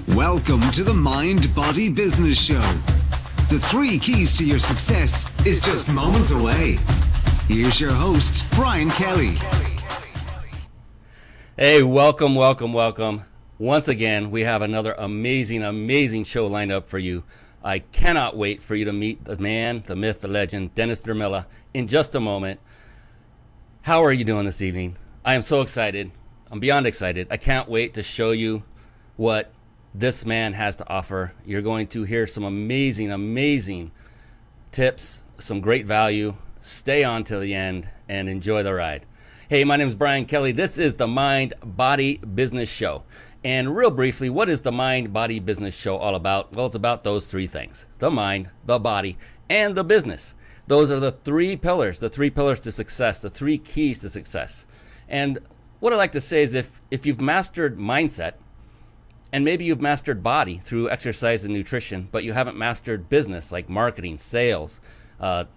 Welcome to the Mind Body Business Show. The 3 keys to your success is just moments away. Here's your host, Brian Kelly. Hey, welcome. Once again, we have another amazing show lined up for you. I cannot wait for you to meet the man, the myth, the legend, Denis Nurmela, in just a moment. How are you doing this evening? I am so excited. I'm beyond excited. I can't wait to show you what this man has to offer. You're going to hear some amazing tips, some great value. Stay on till the end and enjoy the ride. Hey, my name is Brian Kelly. This is the Mind Body Business Show. And real briefly, what is the Mind Body Business Show all about? Well, it's about those 3 things: the mind, the body, and the business. Those are the 3 pillars to success, the 3 keys to success. And what I like to say is if you've mastered mindset, and maybe you've mastered body through exercise and nutrition, but you haven't mastered business like marketing, sales,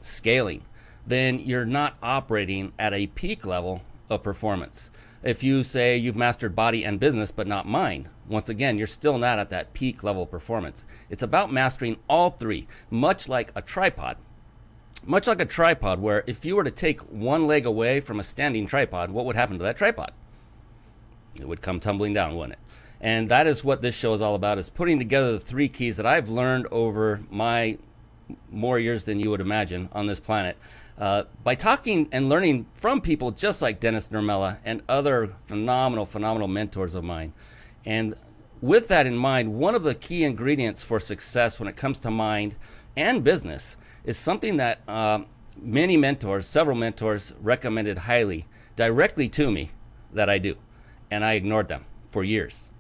scaling, then you're not operating at a peak level of performance. If you say you've mastered body and business but not mind, once again, you're still not at that peak level of performance. It's about mastering all 3, much like a tripod. Much like a tripod, where if you were to take one leg away from a standing tripod, what would happen to that tripod? It would come tumbling down, wouldn't it? And that is what this show is all about, is putting together the 3 keys that I've learned over my more years than you would imagine on this planet. By talking and learning from people just like Denis Nurmela and other phenomenal mentors of mine. And with that in mind, one of the key ingredients for success when it comes to mind and business is something that several mentors recommended highly directly to me that I do. And I ignored them for years.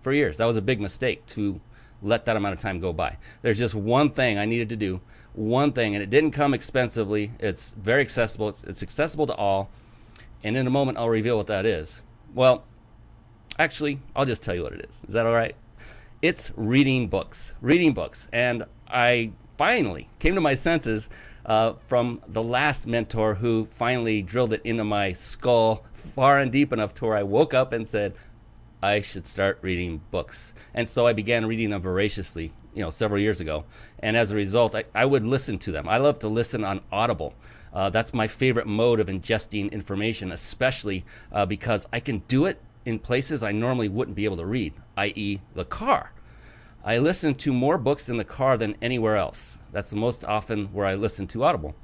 That was a big mistake to let that amount of time go by. There's just one thing I needed to do, one thing, and it didn't come expensively. It's very accessible. It's accessible to all. And in a moment, I'll reveal what that is. Well, actually, I'll just tell you what it is. Is that all right? It's reading books. And I finally came to my senses from the last mentor who finally drilled it into my skull far and deep enough to where I woke up and said, I should start reading books. And so I began reading them voraciously, several years ago. And as a result, I would listen to them. I love to listen on Audible. That's my favorite mode of ingesting information, especially because I can do it in places I normally wouldn't be able to read, i.e. the car. I listen to more books in the car than anywhere else. That's the most often where I listen to Audible.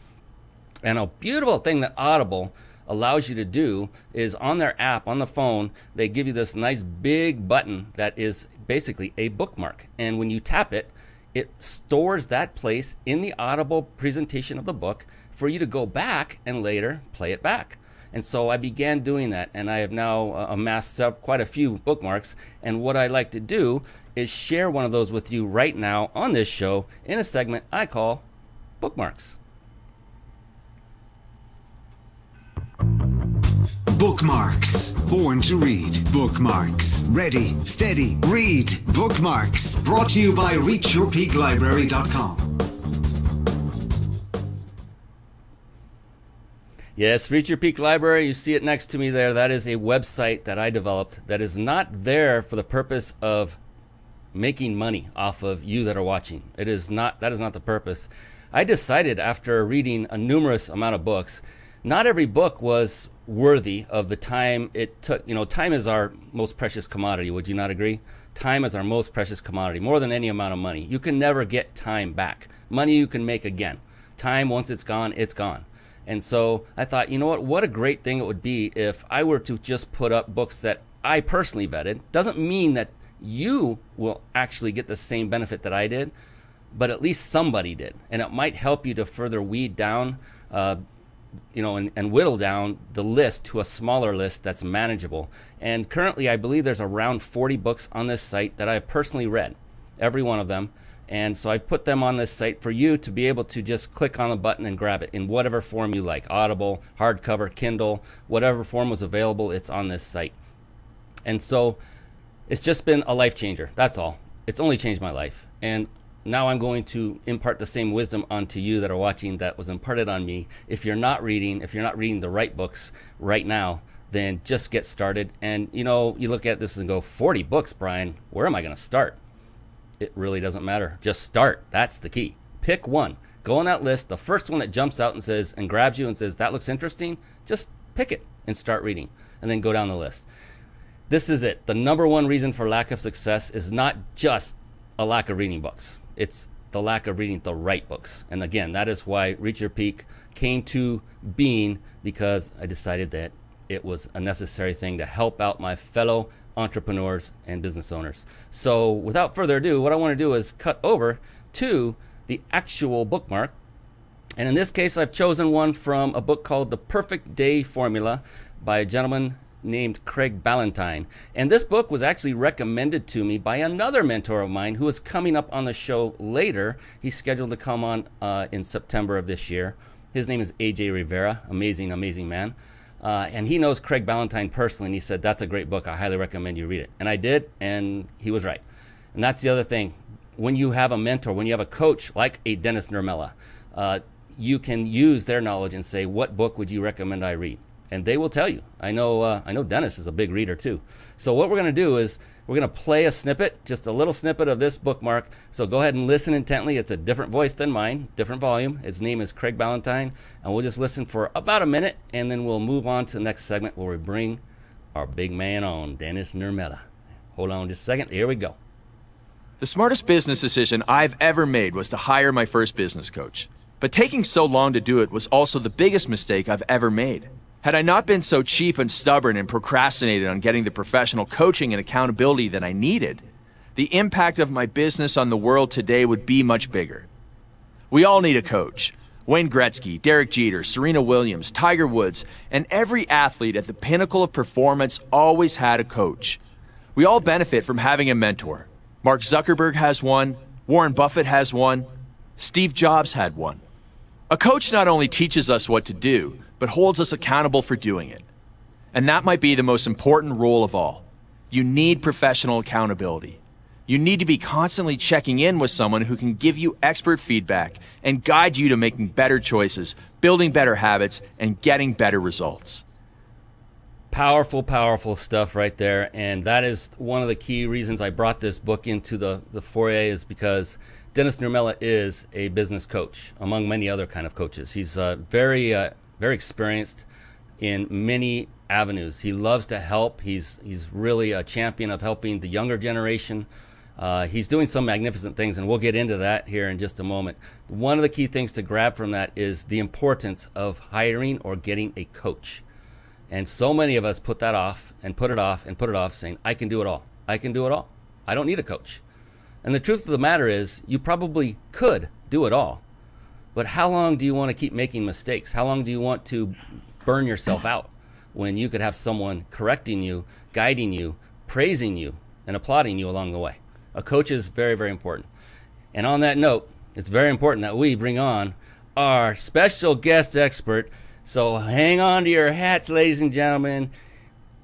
And a beautiful thing that Audible allows you to do is on their app, on the phone, they give you this nice big button that is basically a bookmark. And when you tap it, it stores that place in the Audible presentation of the book for you to go back and later play it back. And so I began doing that, and I have now amassed quite a few bookmarks. And what I like to do is share one of those with you right now on this show in a segment I call Bookmarks. Bookmarks. Born to read. Bookmarks. Ready, steady, read. Bookmarks. Brought to you by reachyourpeaklibrary.com. Yes, Reach Your Peak Library, you see it next to me there. That is a website that I developed that is not there for the purpose of making money off of you that are watching. That is not the purpose. I decided after reading a numerous amount of books, not every book was worthy of the time it took. Time is our most precious commodity. Would you not agree? Time is our most precious commodity, more than any amount of money. You can never get time back. Money you can make again. Time, once it's gone, it's gone. And so I thought, what a great thing it would be if I were to just put up books that I personally vetted. Doesn't mean that you will actually get the same benefit that I did, but at least somebody did. And it might help you to further weed down, and whittle down the list to a smaller list that's manageable. And currently, I believe there's around 40 books on this site that I've personally read, every one of them. And so I've put them on this site for you to be able to just click on the button and grab it in whatever form you like. Audible, hardcover, Kindle, whatever form was available, it's on this site. And so it's just been a life changer. That's all. It's only changed my life. And now I'm going to impart the same wisdom onto you that are watching that was imparted on me. If you're not reading the right books right now, then just get started. And you look at this and go, 40 books, Brian, where am I going to start? it really doesn't matter. Just start. That's the key. Pick one. Go on that list. The first one that jumps out and says and grabs you and says, that looks interesting, just pick it and start reading, and then go down the list. This is it. The number one reason for lack of success is not just a lack of reading books. It's the lack of reading the right books. And again, that is why Reach Your Peak came to being, because I decided that it was a necessary thing to help out my fellow entrepreneurs and business owners. So without further ado, what I want to do is cut over to the actual bookmark. And in this case, I've chosen one from a book called The Perfect Day Formula by a gentleman named Craig Ballantyne. And this book was actually recommended to me by another mentor of mine who is coming up on the show later. He's scheduled to come on in September of this year. His name is AJ Rivera. Amazing, amazing man. And he knows Craig Ballantyne personally, and he said, that's a great book. I highly recommend you read it. And I did, and he was right. And that's the other thing. When you have a mentor, when you have a coach like a Denis Nurmela, you can use their knowledge and say, what book would you recommend I read? And they will tell you. I know Denis is a big reader too. So what we're going to do is we're going to play a snippet, just a little snippet of this bookmark. So go ahead and listen intently. It's a different voice than mine, different volume. His name is Craig Ballantyne. And we'll just listen for about a minute, and then we'll move on to the next segment where we bring our big man on, Denis Nurmela. Hold on just a second. Here we go. The smartest business decision I've ever made was to hire my first business coach. But taking so long to do it was also the biggest mistake I've ever made. Had I not been so cheap and stubborn and procrastinated on getting the professional coaching and accountability that I needed, the impact of my business on the world today would be much bigger. We all need a coach. Wayne Gretzky, Derek Jeter, Serena Williams, Tiger Woods, and every athlete at the pinnacle of performance always had a coach. We all benefit from having a mentor. Mark Zuckerberg has one, Warren Buffett has one, Steve Jobs had one. A coach not only teaches us what to do, but holds us accountable for doing it. And that might be the most important role of all. You need professional accountability. You need to be constantly checking in with someone who can give you expert feedback and guide you to making better choices, building better habits, and getting better results. Powerful, powerful stuff right there. And that is one of the key reasons I brought this book into the foyer, is because Denis Nurmela is a business coach, among many other kind of coaches. He's very experienced in many avenues. He loves to help. He's really a champion of helping the younger generation. He's doing some magnificent things, and we'll get into that here in just a moment. One of the key things to grab from that is the importance of hiring or getting a coach. And so many of us put that off and put it off and put it off, saying, I can do it all. I can do it all. I don't need a coach. And the truth of the matter is, you probably could do it all. But how long do you want to keep making mistakes? How long do you want to burn yourself out when you could have someone correcting you, guiding you, praising you, and applauding you along the way? A coach is very, very important. And on that note, it's very important that we bring on our special guest expert. So hang on to your hats, ladies and gentlemen.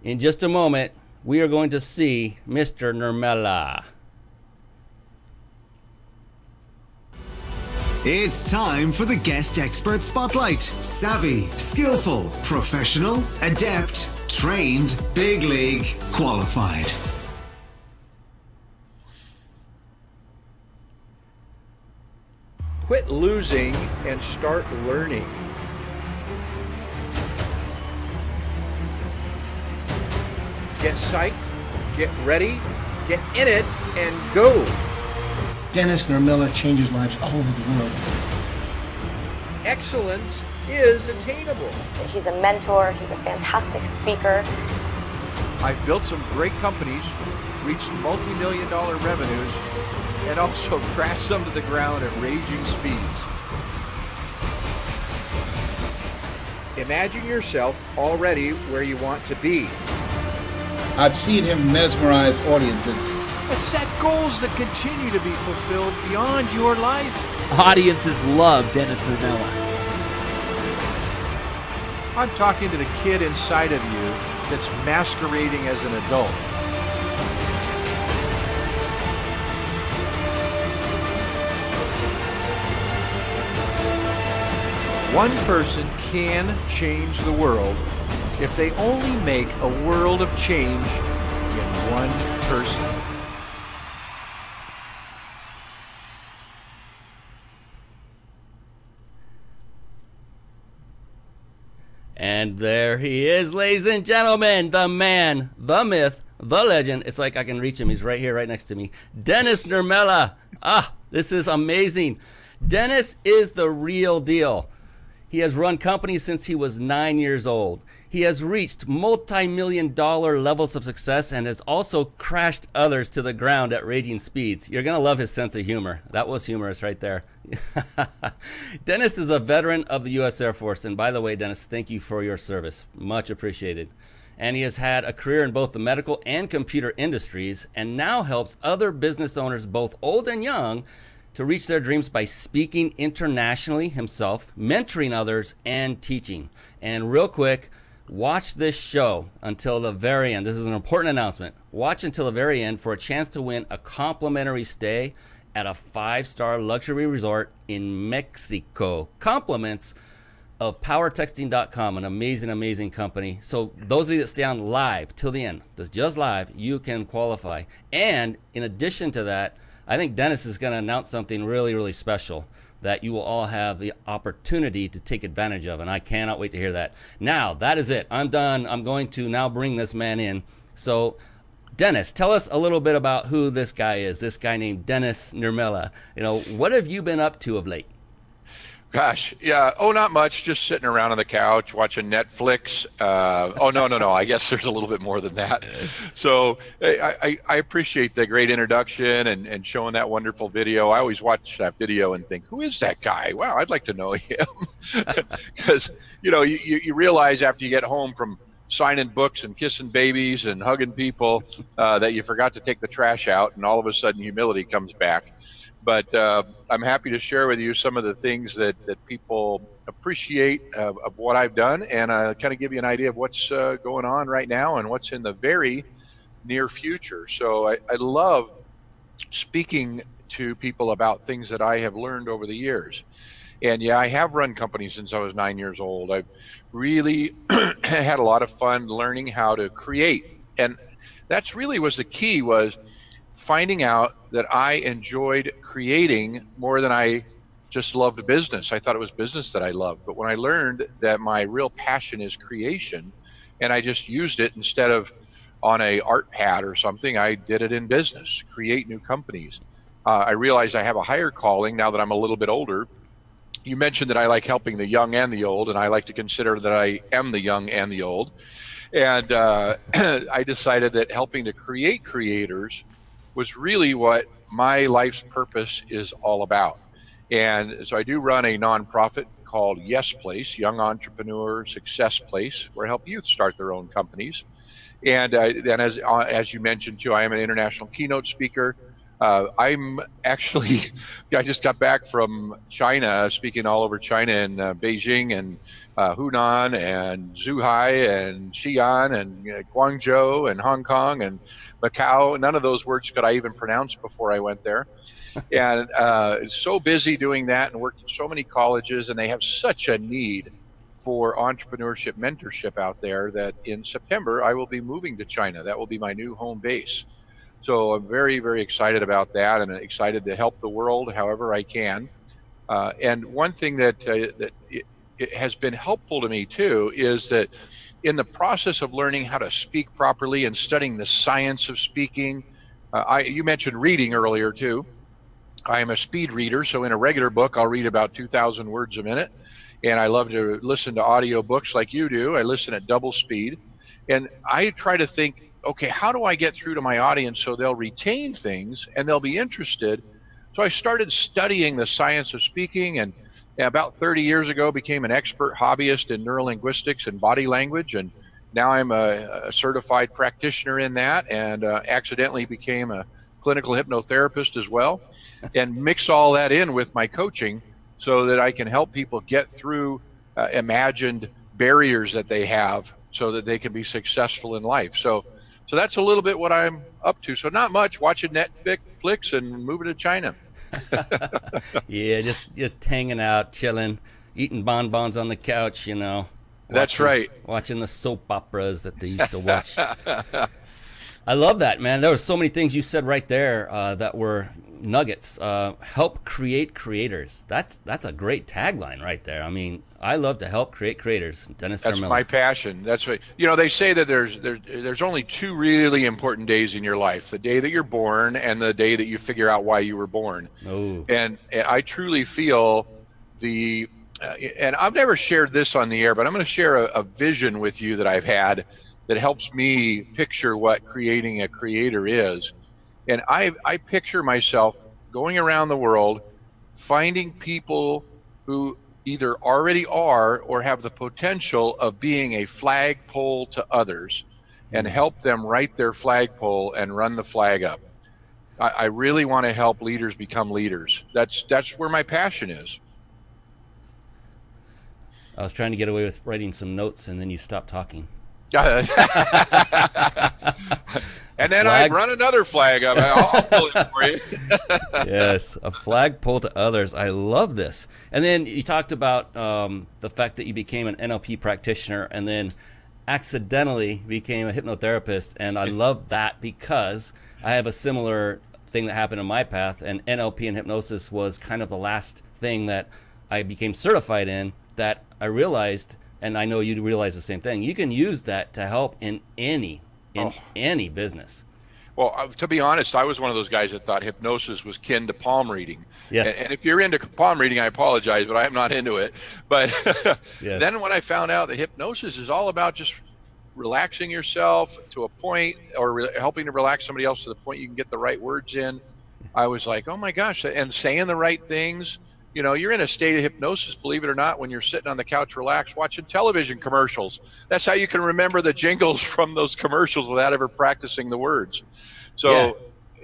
In just a moment, we are going to see Mr. Nurmela. It's time for the Guest Expert Spotlight. Savvy, skillful, professional, adept, trained, big league, qualified. Quit losing and start learning. Get psyched, get ready, get in it, and go. Denis Nurmela changes lives all over the world. Excellence is attainable. He's a mentor, he's a fantastic speaker. I've built some great companies, reached multi-million-dollar revenues, and also crashed some to the ground at raging speeds. Imagine yourself already where you want to be. I've seen him mesmerize audiences. Set goals that continue to be fulfilled beyond your life. Audiences love Denis Nurmela. I'm talking to the kid inside of you that's masquerading as an adult. One person can change the world if they only make a world of change in one person. And there he is, ladies and gentlemen, the man, the myth, the legend. It's like I can reach him. He's right here, right next to me. Denis Nurmela. This is amazing. Denis is the real deal. He has run companies since he was 9 years old. He has reached multi-million-dollar levels of success and has also crashed others to the ground at raging speeds. You're going to love his sense of humor. That was humorous right there. Denis is a veteran of the U.S. Air Force. And by the way, Denis, thank you for your service. Much appreciated. And he has had a career in both the medical and computer industries and now helps other business owners, both old and young, to reach their dreams by speaking internationally himself, mentoring others, and teaching. And real quick, watch this show until the very end. This is an important announcement. Watch until the very end for a chance to win a complimentary stay at a 5-star luxury resort in Mexico. Compliments of powertexting.com, an amazing, amazing company. So those of you that stay on live till the end, that's just live, you can qualify. And in addition to that, I think Denis is going to announce something really, really special that you will all have the opportunity to take advantage of, and I cannot wait to hear that. Now, that is it. I'm done. I'm going to now bring this man in. So, Denis, tell us a little bit about who this guy is, this guy named Denis Nurmela. What have you been up to of late? Gosh, yeah. Oh, not much. Just sitting around on the couch watching Netflix. No. I guess there's a little bit more than that. So I appreciate the great introduction and showing that wonderful video. I always watch that video and think, who is that guy? Wow, I'd like to know him. Because, you realize after you get home from signing books and kissing babies and hugging people that you forgot to take the trash out, and all of a sudden humility comes back. But I'm happy to share with you some of the things that people appreciate of what I've done, and kind of give you an idea of what's going on right now and what's in the very near future. So I love speaking to people about things that I have learned over the years. And yeah, I have run companies since I was 9 years old. I've really had a lot of fun learning how to create. And that's really was the key, was finding out that I enjoyed creating more than I just loved business. I thought it was business that I loved. But when I learned that my real passion is creation, and I just used it instead of on a art pad or something, I did it in business, create new companies. I realized I have a higher calling now that I'm a little bit older. You mentioned that I like helping the young and the old, and I like to consider that I am the young and the old. And I decided that helping to create creators was really what my life's purpose is all about. And so I do run a nonprofit called Yes Place, Young Entrepreneur Success Place, where I help youth start their own companies. And then as you mentioned too, I am an international keynote speaker. I'm actually, I just got back from China, speaking all over China in Beijing and Hunan and Zhuhai and Xi'an and Guangzhou and Hong Kong and Macau. None of those words could I even pronounce before I went there. And so busy doing that and worked in so many colleges, and they have such a need for entrepreneurship mentorship out there that in September I will be moving to China. That will be my new home base. So I'm very, very excited about that, and excited to help the world however I can. And one thing that it has been helpful to me too is that in the process of learning how to speak properly and studying the science of speaking, you mentioned reading earlier too. I am a speed reader, so in a regular book I'll read about 2,000 words a minute, and I love to listen to audio books like you do. I listen at double speed, and I try to think, okay, how do I get through to my audience so they'll retain things and they'll be interested? So I started studying the science of speaking, and about 30 years ago became an expert hobbyist in neurolinguistics and body language, and now I'm a certified practitioner in that, and accidentally became a clinical hypnotherapist as well, and mix all that in with my coaching so that I can help people get through imagined barriers that they have so that they can be successful in life. So that's a little bit what I'm up to. So not much, watching Netflix and moving to China. Yeah, just hanging out, chilling, eating bonbons on the couch, That's right. Watching the soap operas that they used to watch. I love that, man. There were so many things you said right there that were nuggets. Help create creators. That's a great tagline right there. I mean, I love to help create creators. Dennis That's Nurmela. my passion. That's what, they say that there's only two really important days in your life: the day that you're born and the day that you figure out why you were born. Oh. And I truly feel and I've never shared this on the air, but I'm going to share a vision with you that I've had that helps me picture what creating a creator is. And I picture myself going around the world, finding people who either already are or have the potential of being a flagpole to others, and help them write their flagpole and run the flag up. I really want to help leaders become leaders. That's where my passion is. I was trying to get away with writing some notes, and then you stopped talking. And then I run another flag up. I'll fill it for you. Yes, a flagpole to others. I love this. And then you talked about the fact that you became an NLP practitioner and then accidentally became a hypnotherapist. And I love that because I have a similar thing that happened in my path. And NLP and hypnosis was kind of the last thing that I became certified in, that I realized, and I know you realize the same thing, you can use that to help in any business. Well, to be honest, I was one of those guys that thought hypnosis was kin to palm reading. Yes. And if you're into palm reading, I apologize, but I am not into it. But Yes. Then when I found out that hypnosis is all about just relaxing yourself to a point, or helping to relax somebody else to the point you can get the right words in, I was like, oh my gosh, and saying the right things. You're in a state of hypnosis, believe it or not, when you're sitting on the couch relaxed watching television commercials. That's how you can remember the jingles from those commercials without ever practicing the words. So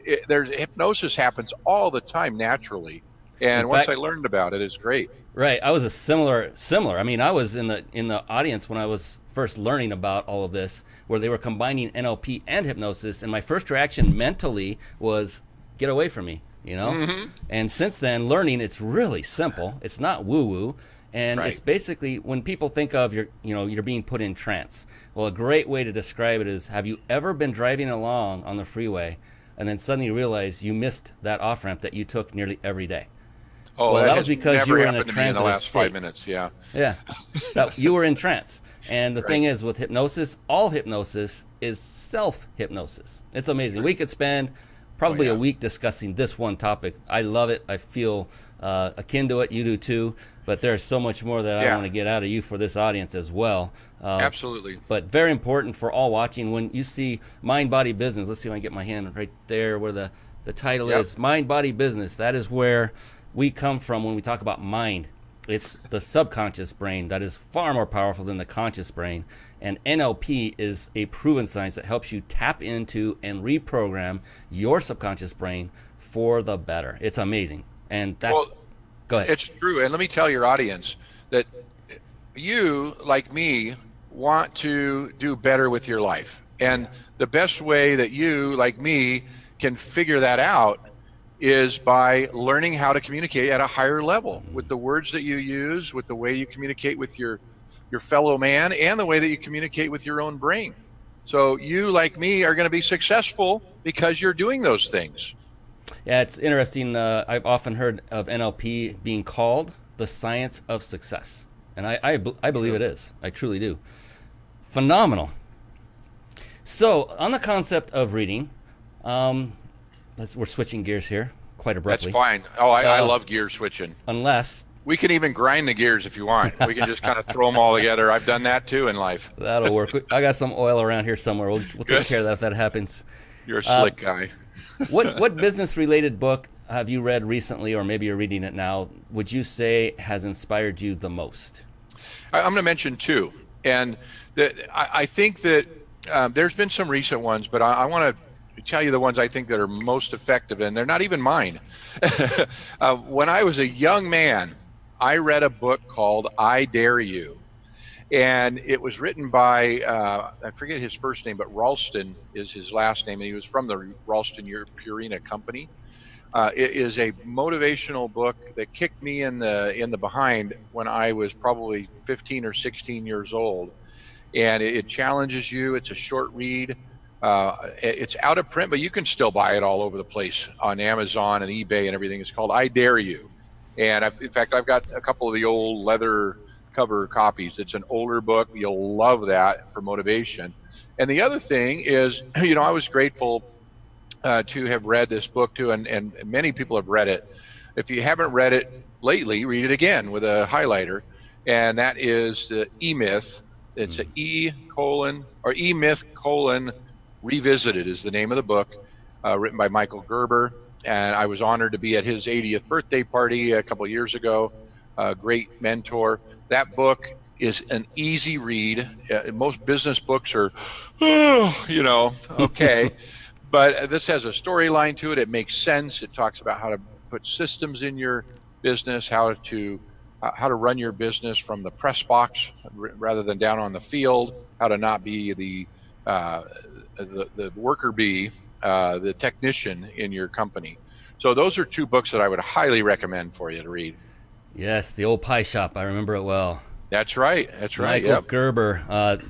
hypnosis happens all the time naturally. And once I learned about it, it's great. Right. I was a similar. I mean, I was in the audience when I was first learning about all of this, where they were combining NLP and hypnosis. And my first reaction mentally was, get away from me. Mm-hmm. And since then, learning, it's really simple. It's not woo-woo. And it's basically when people think of you're being put in trance. Well, a great way to describe it is, have you ever been driving along on the freeway and then suddenly realize you missed that off-ramp that you took nearly every day? Oh, well, that was because you were in a transitive in the last state. 5 minutes, yeah. Yeah, you were in trance. And the thing is, with hypnosis, all hypnosis is self-hypnosis. It's amazing. We could spend probably a week discussing this one topic. I love it. I feel akin to it. You do too. But there's so much more that I want to get out of you for this audience as well. Absolutely. But very important for all watching. When you see Mind Body Business, let's see if I can get my hand right there where the title is. Mind Body Business. That is where we come from when we talk about mind. It's the subconscious brain that is far more powerful than the conscious brain. And NLP is a proven science that helps you tap into and reprogram your subconscious brain for the better. It's amazing. And that's... Go ahead. It's true. And let me tell your audience that you, like me, want to do better with your life. And the best way that you, like me, can figure that out is by learning how to communicate at a higher level with the words that you use, with the way you communicate with your fellow man, and the way that you communicate with your own brain. So you, like me, are going to be successful because you're doing those things. Yeah, it's interesting. I've often heard of NLP being called the science of success. And I believe it is. I truly do. Phenomenal. So on the concept of reading, we're switching gears here quite abruptly. That's fine. Oh, I love gear switching. Unless... We can even grind the gears if you want. We can just kind of throw them all together. I've done that too in life. That'll work. I got some oil around here somewhere. We'll take care of that if that happens. You're a slick guy. What business-related book have you read recently, or maybe you're reading it now, would you say has inspired you the most? I'm going to mention two. And I think that there's been some recent ones, but I want to tell you the ones I think that are most effective, and they're not even mine. When I was a young man, I read a book called I Dare You. And it was written by, I forget his first name, but Ralston is his last name, and he was from the Ralston Purina company. It is a motivational book that kicked me in the behind when I was probably 15 or 16 years old. And it challenges you. It's a short read. It's out of print, but you can still buy it all over the place on Amazon and eBay and everything. It's called I Dare You. And in fact, I've got a couple of the old leather cover copies. It's an older book. You'll love that for motivation. And the other thing is, I was grateful to have read this book too, and many people have read it. If you haven't read it lately, read it again with a highlighter. And that is the E-Myth. It's an E-Myth: Revisited is the name of the book, written by Michael Gerber. And I was honored to be at his 80th birthday party a couple of years ago. Great mentor. That book is an easy read. Most business books are, okay. But this has a storyline to it. It makes sense. It talks about how to put systems in your business, how to run your business from the press box rather than down on the field, how to not be the worker bee, the technician in your company. So those are two books that I would highly recommend for you to read. Yes, the old pie shop. I remember it well. That's right. Michael Gerber,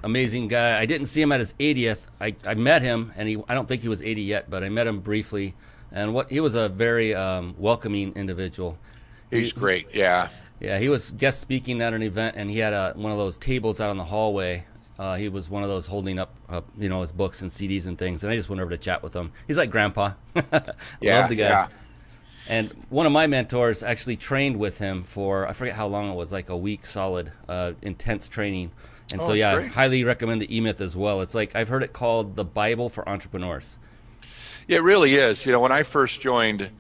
amazing guy. I didn't see him at his 80th. I met him, and I don't think he was 80 yet, but I met him briefly. And he was a very welcoming individual. He's great. Yeah. Yeah, he was guest speaking at an event, and he had one of those tables out on the hallway. He was one of those holding up, his books and CDs and things. And I just went over to chat with him. He's like Grandpa. Yeah, love the guy. Yeah. And one of my mentors actually trained with him for, I forget how long it was, like a week solid, intense training. And so, yeah, I highly recommend the E-Myth as well. It's like, I've heard it called the Bible for entrepreneurs. Yeah, it really is. When I first joined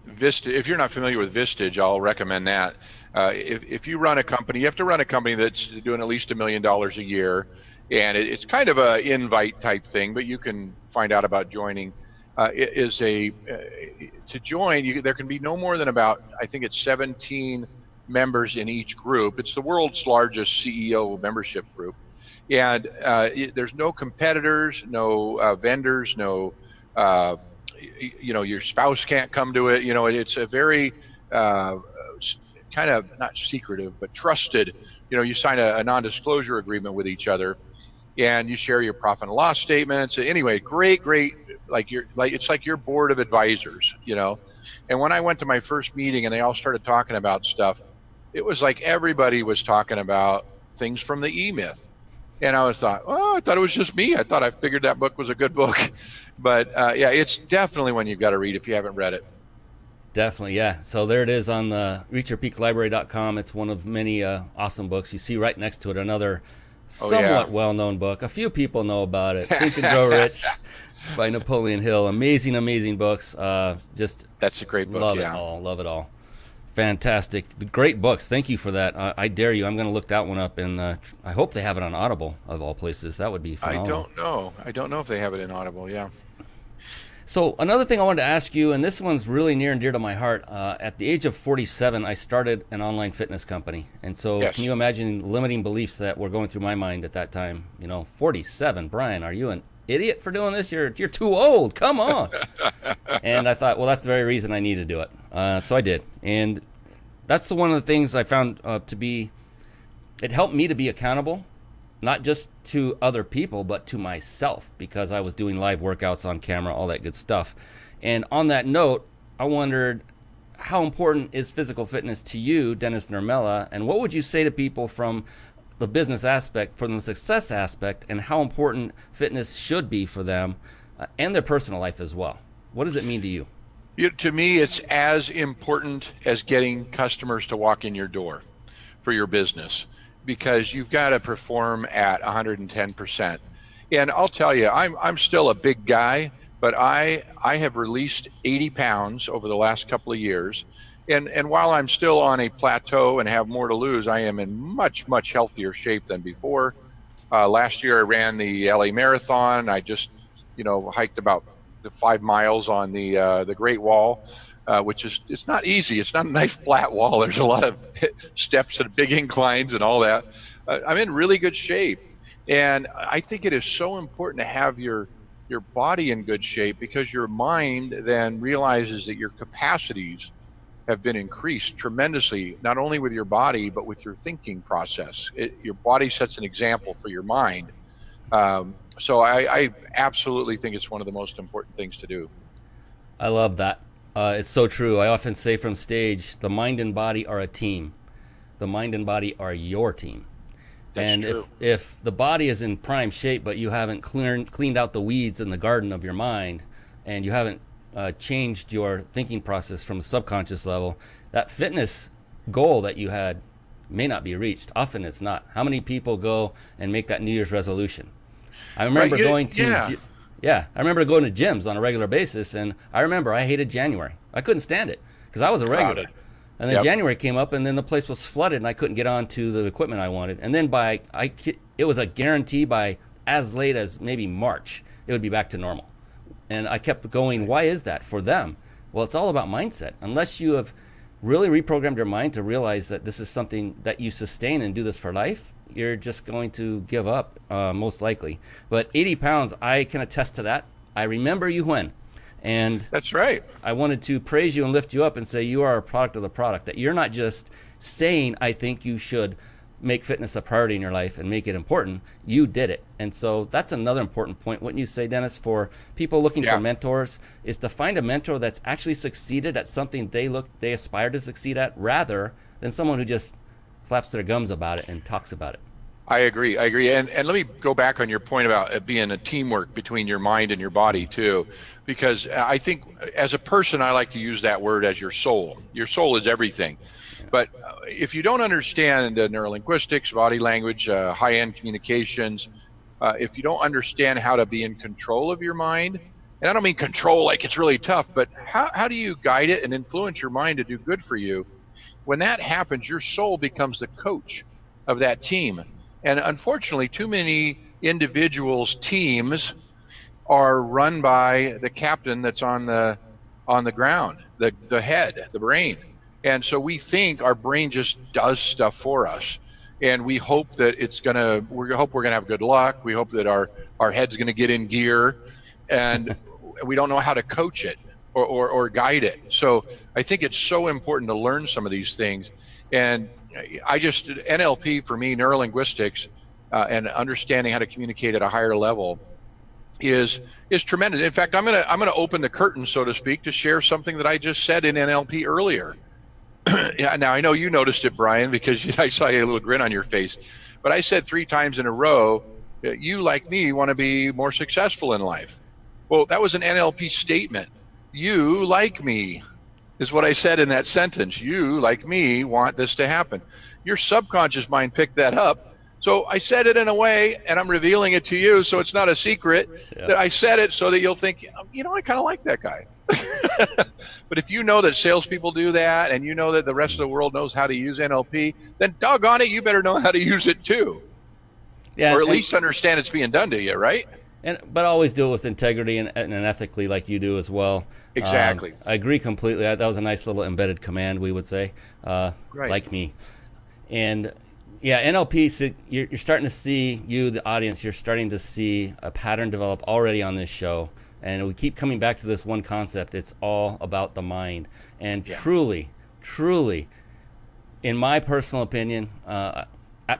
Vistage, if you're not familiar with Vistage, I'll recommend that. If you run a company, you have to run a company that's doing at least $1 million a year. And it's kind of a invite type thing, but you can find out about joining. To join, there can be no more than about, I think it's 17 members in each group. It's the world's largest CEO membership group. And there's no competitors, no vendors, no, your spouse can't come to it. It's a very kind of not secretive, but trusted. You sign a non-disclosure agreement with each other, and you share your profit and loss statements. Anyway, great. It's like your board of advisors, And when I went to my first meeting and they all started talking about stuff, it was like everybody was talking about things from the E-Myth. And I thought it was just me. I thought I figured that book was a good book. But yeah, it's definitely one you've got to read if you haven't read it. Definitely, yeah. So there it is on the reachyourpeaklibrary.com. It's one of many awesome books. You see right next to it another somewhat well-known book. A few people know about it. Think and Grow Rich by Napoleon Hill. Amazing books. That's a great book. Love it all. Fantastic. Great books. Thank you for that. I dare you. I'm going to look that one up, and I hope they have it on Audible, of all places. That would be phenomenal. I don't know if they have it in Audible, yeah. So another thing I wanted to ask you, and this one's really near and dear to my heart. At the age of 47, I started an online fitness company. And so Can you imagine limiting beliefs that were going through my mind at that time? 47, Brian, are you an idiot for doing this? You're too old. Come on. And I thought, well, that's the very reason I need to do it. So I did. And that's one of the things I found it helped me to be accountable, not just to other people, but to myself, because I was doing live workouts on camera, all that good stuff. And on that note, I wondered, how important is physical fitness to you, Denis Nurmela, and what would you say to people from the business aspect, from the success aspect, and how important fitness should be for them and their personal life as well? What does it mean to you? To me, it's as important as getting customers to walk in your door for your business, because you've got to perform at 110%. And I'll tell you, I'm still a big guy, but I have released 80 pounds over the last couple of years. And while I'm still on a plateau and have more to lose, I am in much, much healthier shape than before. Last year I ran the LA Marathon. I just, hiked about 5 miles on the Great Wall. Which is, it's not easy. It's not a nice flat wall. There's a lot of steps and big inclines and all that. I'm in really good shape. And I think it is so important to have your body in good shape, because your mind then realizes that your capacities have been increased tremendously, not only with your body, but with your thinking process. Your body sets an example for your mind. So I absolutely think it's one of the most important things to do. I love that. It's so true. I often say from stage, the mind and body are a team. The mind and body are your team. That's and true. if the body is in prime shape, but you haven't cleaned out the weeds in the garden of your mind, and you haven't changed your thinking process from a subconscious level, that fitness goal that you had may not be reached. Often it's not. How many people go and make that New Year's resolution? I remember going to I remember going to gyms on a regular basis, and I remember I hated January. I couldn't stand it because I was a regular. And then January came up, and then the place was flooded, and I couldn't get on to the equipment I wanted. And then it was a guarantee by as late as maybe March, it would be back to normal. And I kept going, why is that for them? Well, it's all about mindset. Unless you have really reprogrammed your mind to realize that this is something that you sustain and do this for life, you're just going to give up, most likely. But 80 pounds, I can attest to that. I remember you when. And that's right. I wanted to praise you and lift you up and say you are a product of the product, that you're not just saying, I think you should make fitness a priority in your life and make it important. You did it. And so that's another important point, wouldn't you say, Dennis, for people looking for mentors, is to find a mentor that's actually succeeded at something they aspire to succeed at, rather than someone who just flaps their gums about it and talks about it. I agree. And let me go back on your point about it being a teamwork between your mind and your body too, because I think as a person, I like to use that word as your soul. Your soul is everything. But if you don't understand neurolinguistics, body language, high-end communications, if you don't understand how to be in control of your mind, and I don't mean control like it's really tough, but how do you guide it and influence your mind to do good for you? When that happens, your soul becomes the coach of that team. And unfortunately, too many individuals' teams are run by the captain that's on the ground, the head, the brain. And so we think our brain just does stuff for us. And we hope that we're gonna have good luck. We hope that our head's gonna get in gear, and we don't know how to coach it or guide it. So I think it's so important to learn some of these things. And NLP for me, neurolinguistics, and understanding how to communicate at a higher level is tremendous. In fact, I'm gonna open the curtain, so to speak, to share something that I just said in NLP earlier. Now I know you noticed it, Brian, because I saw a little grin on your face. But I said 3 times in a row, you, like me, want to be more successful in life. Well, that was an NLP statement. You, like me, is what I said in that sentence. You, like me, want this to happen. Your subconscious mind picked that up. So I said it in a way, and I'm revealing it to you, so it's not a secret, that I said it so that you'll think, I kind of like that guy. But if you know that salespeople do that, and you know that the rest of the world knows how to use NLP, then doggone it, you better know how to use it too. Yeah, or at least understand it's being done to you, right? But always do it with integrity and ethically, like you do as well. Exactly. I agree completely. That was a nice little embedded command, we would say, right. Like me. And yeah, NLP, you're starting to see, the audience, you're starting to see a pattern develop already on this show. And we keep coming back to this one concept. It's all about the mind. And truly, in my personal opinion,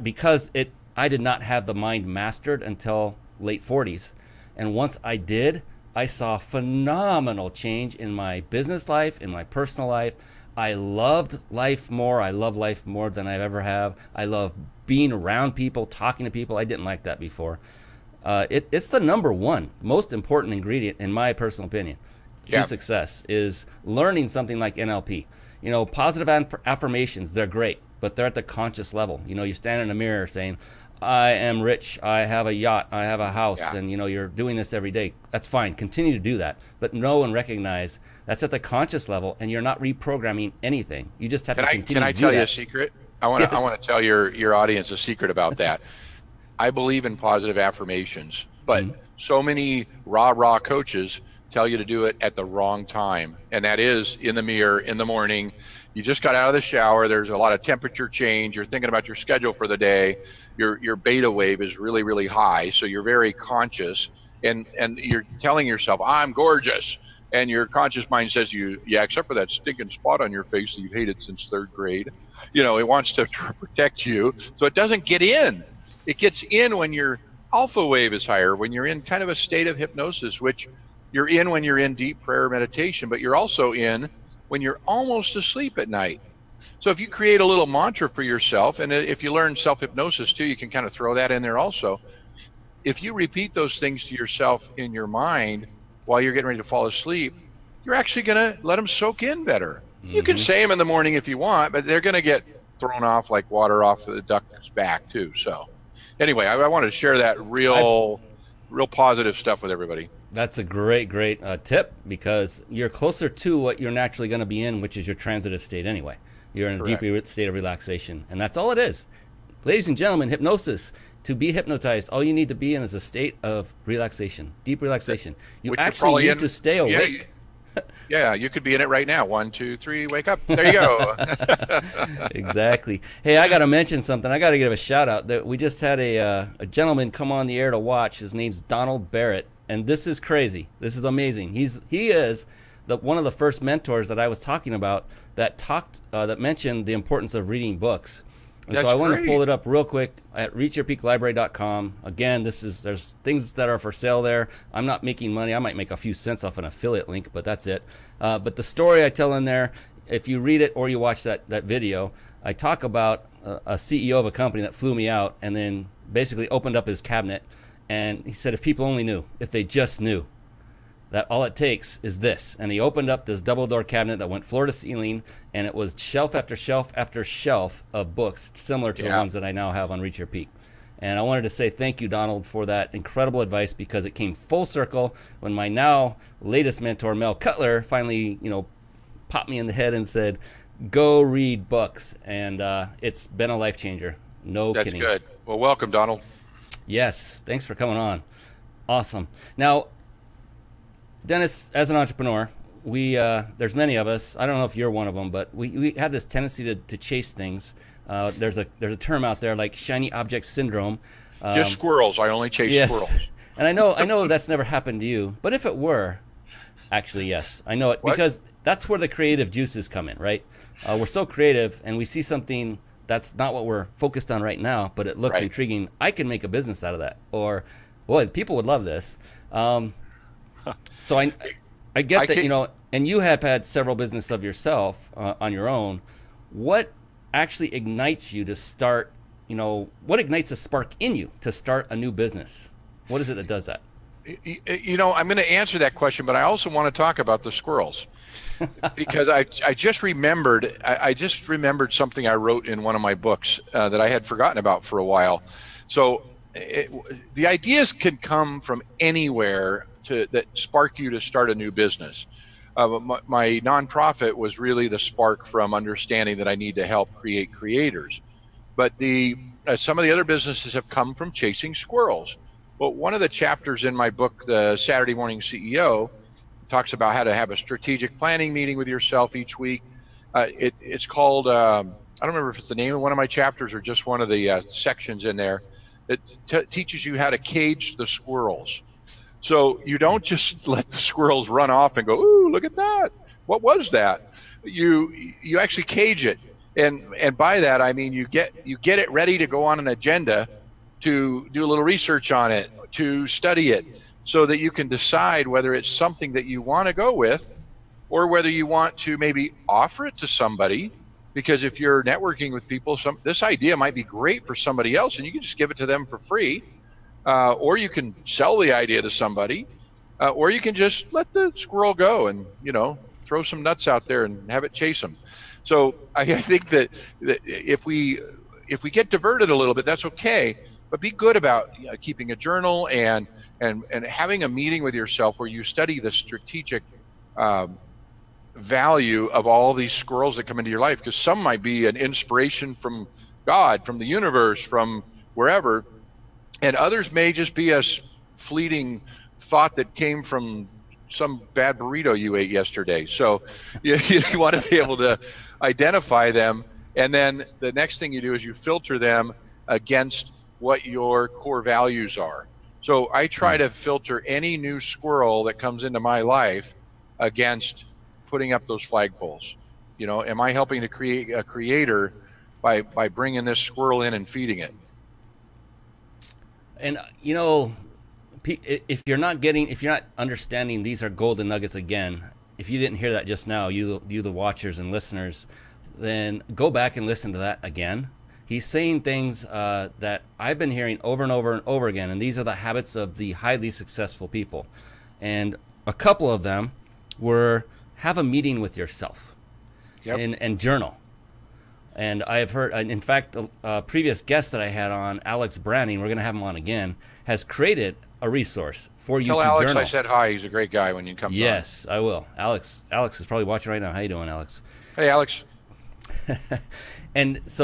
because I did not have the mind mastered until late 40s. And once I did, I saw phenomenal change in my business life, in my personal life. I loved life more. I love life more than I ever have. I love being around people, talking to people. I didn't like that before. It's the number one most important ingredient, in my personal opinion, to success, is learning something like NLP. Positive affirmations, they're great, but they're at the conscious level. You stand in a mirror saying, I am rich, I have a yacht, I have a house, and you're doing this every day. That's fine. Continue to do that. But know and recognize that's at the conscious level, and you're not reprogramming anything. You just have to continue to do that. Can I tell you a secret? I want to tell your audience a secret about that. I believe in positive affirmations, but so many rah-rah coaches tell you to do it at the wrong time. And that is in the mirror in the morning. You just got out of the shower. There's a lot of temperature change. You're thinking about your schedule for the day. Your beta wave is really, really high. So you're very conscious, and you're telling yourself, I'm gorgeous. And your conscious mind says, yeah, except for that stinking spot on your face that you've hated since 3rd grade. It wants to protect you. So it doesn't get in. It gets in when you're, alpha wave is higher when you're in kind of a state of hypnosis, which you're in when you're in deep prayer meditation, but you're also in when you're almost asleep at night. So if you create a little mantra for yourself, and if you learn self-hypnosis too, you can kind of throw that in there also. If you repeat those things to yourself in your mind while you're getting ready to fall asleep, you're actually going to let them soak in better. You can say them in the morning if you want, but they're going to get thrown off like water off the duck's back too. So anyway, I wanted to share that real positive stuff with everybody. That's a great tip, because you're closer to what you're naturally going to be in, which is your transitive state anyway. You're in a deep state of relaxation, and that's all it is. Ladies and gentlemen, hypnosis. To be hypnotized, all you need to be in is a state of relaxation, deep relaxation. You actually need to stay awake. Yeah, you could be in it right now. 1, 2, 3, wake up. There you go. Exactly. Hey, I got to mention something. I got to give a shout out. That we just had a gentleman come on the air to watch. His name's Donald Barrett, and this is crazy. This is amazing. He is one of the first mentors that I was talking about that mentioned the importance of reading books. And so I want to pull it up real quick at reachyourpeaklibrary.com. Again, there's things that are for sale there. I'm not making money. I might make a few cents off an affiliate link, but that's it. But the story I tell in there, if you read it or you watch that video, I talk about a CEO of a company that flew me out and then basically opened up his cabinet. And he said, if people only knew, if they just knew, that all it takes is this. And he opened up this double door cabinet that went floor to ceiling, and it was shelf after shelf after shelf of books similar to the ones that I now have on Reach Your Peak. And I wanted to say thank you, Donald, for that incredible advice, because it came full circle when my now latest mentor, Mel Cutler, finally, popped me in the head and said, go read books. And it's been a life changer. No kidding. That's good. Well, welcome, Donald. Yes. Thanks for coming on. Awesome. Now, Dennis, as an entrepreneur, there's many of us. I don't know if you're one of them, but we have this tendency to chase things. There's a term out there like shiny object syndrome. Just squirrels. I only chase squirrels. And I know that's never happened to you, but if it were, actually, yes, I know it. What? Because that's where the creative juices come in, right? We're so creative, and we see something that's not what we're focused on right now, but it looks intriguing. I can make a business out of that, or, boy, people would love this. So I get that, and you have had several businesses of yourself on your own. What actually ignites you to start, what ignites a spark in you to start a new business? What is it that does that? I'm going to answer that question, but I also want to talk about the squirrels because I just remembered something I wrote in one of my books that I had forgotten about for a while. So the ideas can come from anywhere that spark you to start a new business. My nonprofit was really the spark from understanding that I need to help create creators. But some of the other businesses have come from chasing squirrels. Well, one of the chapters in my book, The Saturday Morning CEO, talks about how to have a strategic planning meeting with yourself each week. It's called, I don't remember if it's the name of one of my chapters or just one of the sections in there. It teaches you how to cage the squirrels. So you don't just let the squirrels run off and go, ooh, look at that. What was that? You actually cage it. And by that, I mean, you get it ready to go on an agenda, to do a little research on it, to study it, so that you can decide whether it's something that you want to go with or whether you want to maybe offer it to somebody. Because if you're networking with people, this idea might be great for somebody else and you can just give it to them for free. Or you can sell the idea to somebody, or you can just let the squirrel go and, throw some nuts out there and have it chase them. So I think that if we get diverted a little bit, that's okay. But be good about keeping a journal and having a meeting with yourself where you study the strategic value of all these squirrels that come into your life, because some might be an inspiration from God, from the universe, from wherever. And others may just be a fleeting thought that came from some bad burrito you ate yesterday. So you want to be able to identify them. And then the next thing you do is you filter them against what your core values are. So I try to filter any new squirrel that comes into my life against putting up those flagpoles. Am I helping to create a creator by bringing this squirrel in and feeding it? And if you're not understanding, these are golden nuggets again. If you didn't hear that just now, you the watchers and listeners, then go back and listen to that again. He's saying things that I've been hearing over and over and over again, and these are the habits of the highly successful people. And a couple of them were have a meeting with yourself, and journal. And I've heard, in fact, a previous guest that I had on, Alex Branning, we're going to have him on again, has created a resource for you Tell to Alex journal. I said hi. He's a great guy when you come. Yes, I will. Alex is probably watching right now. How you doing, Alex? Hey, Alex. And these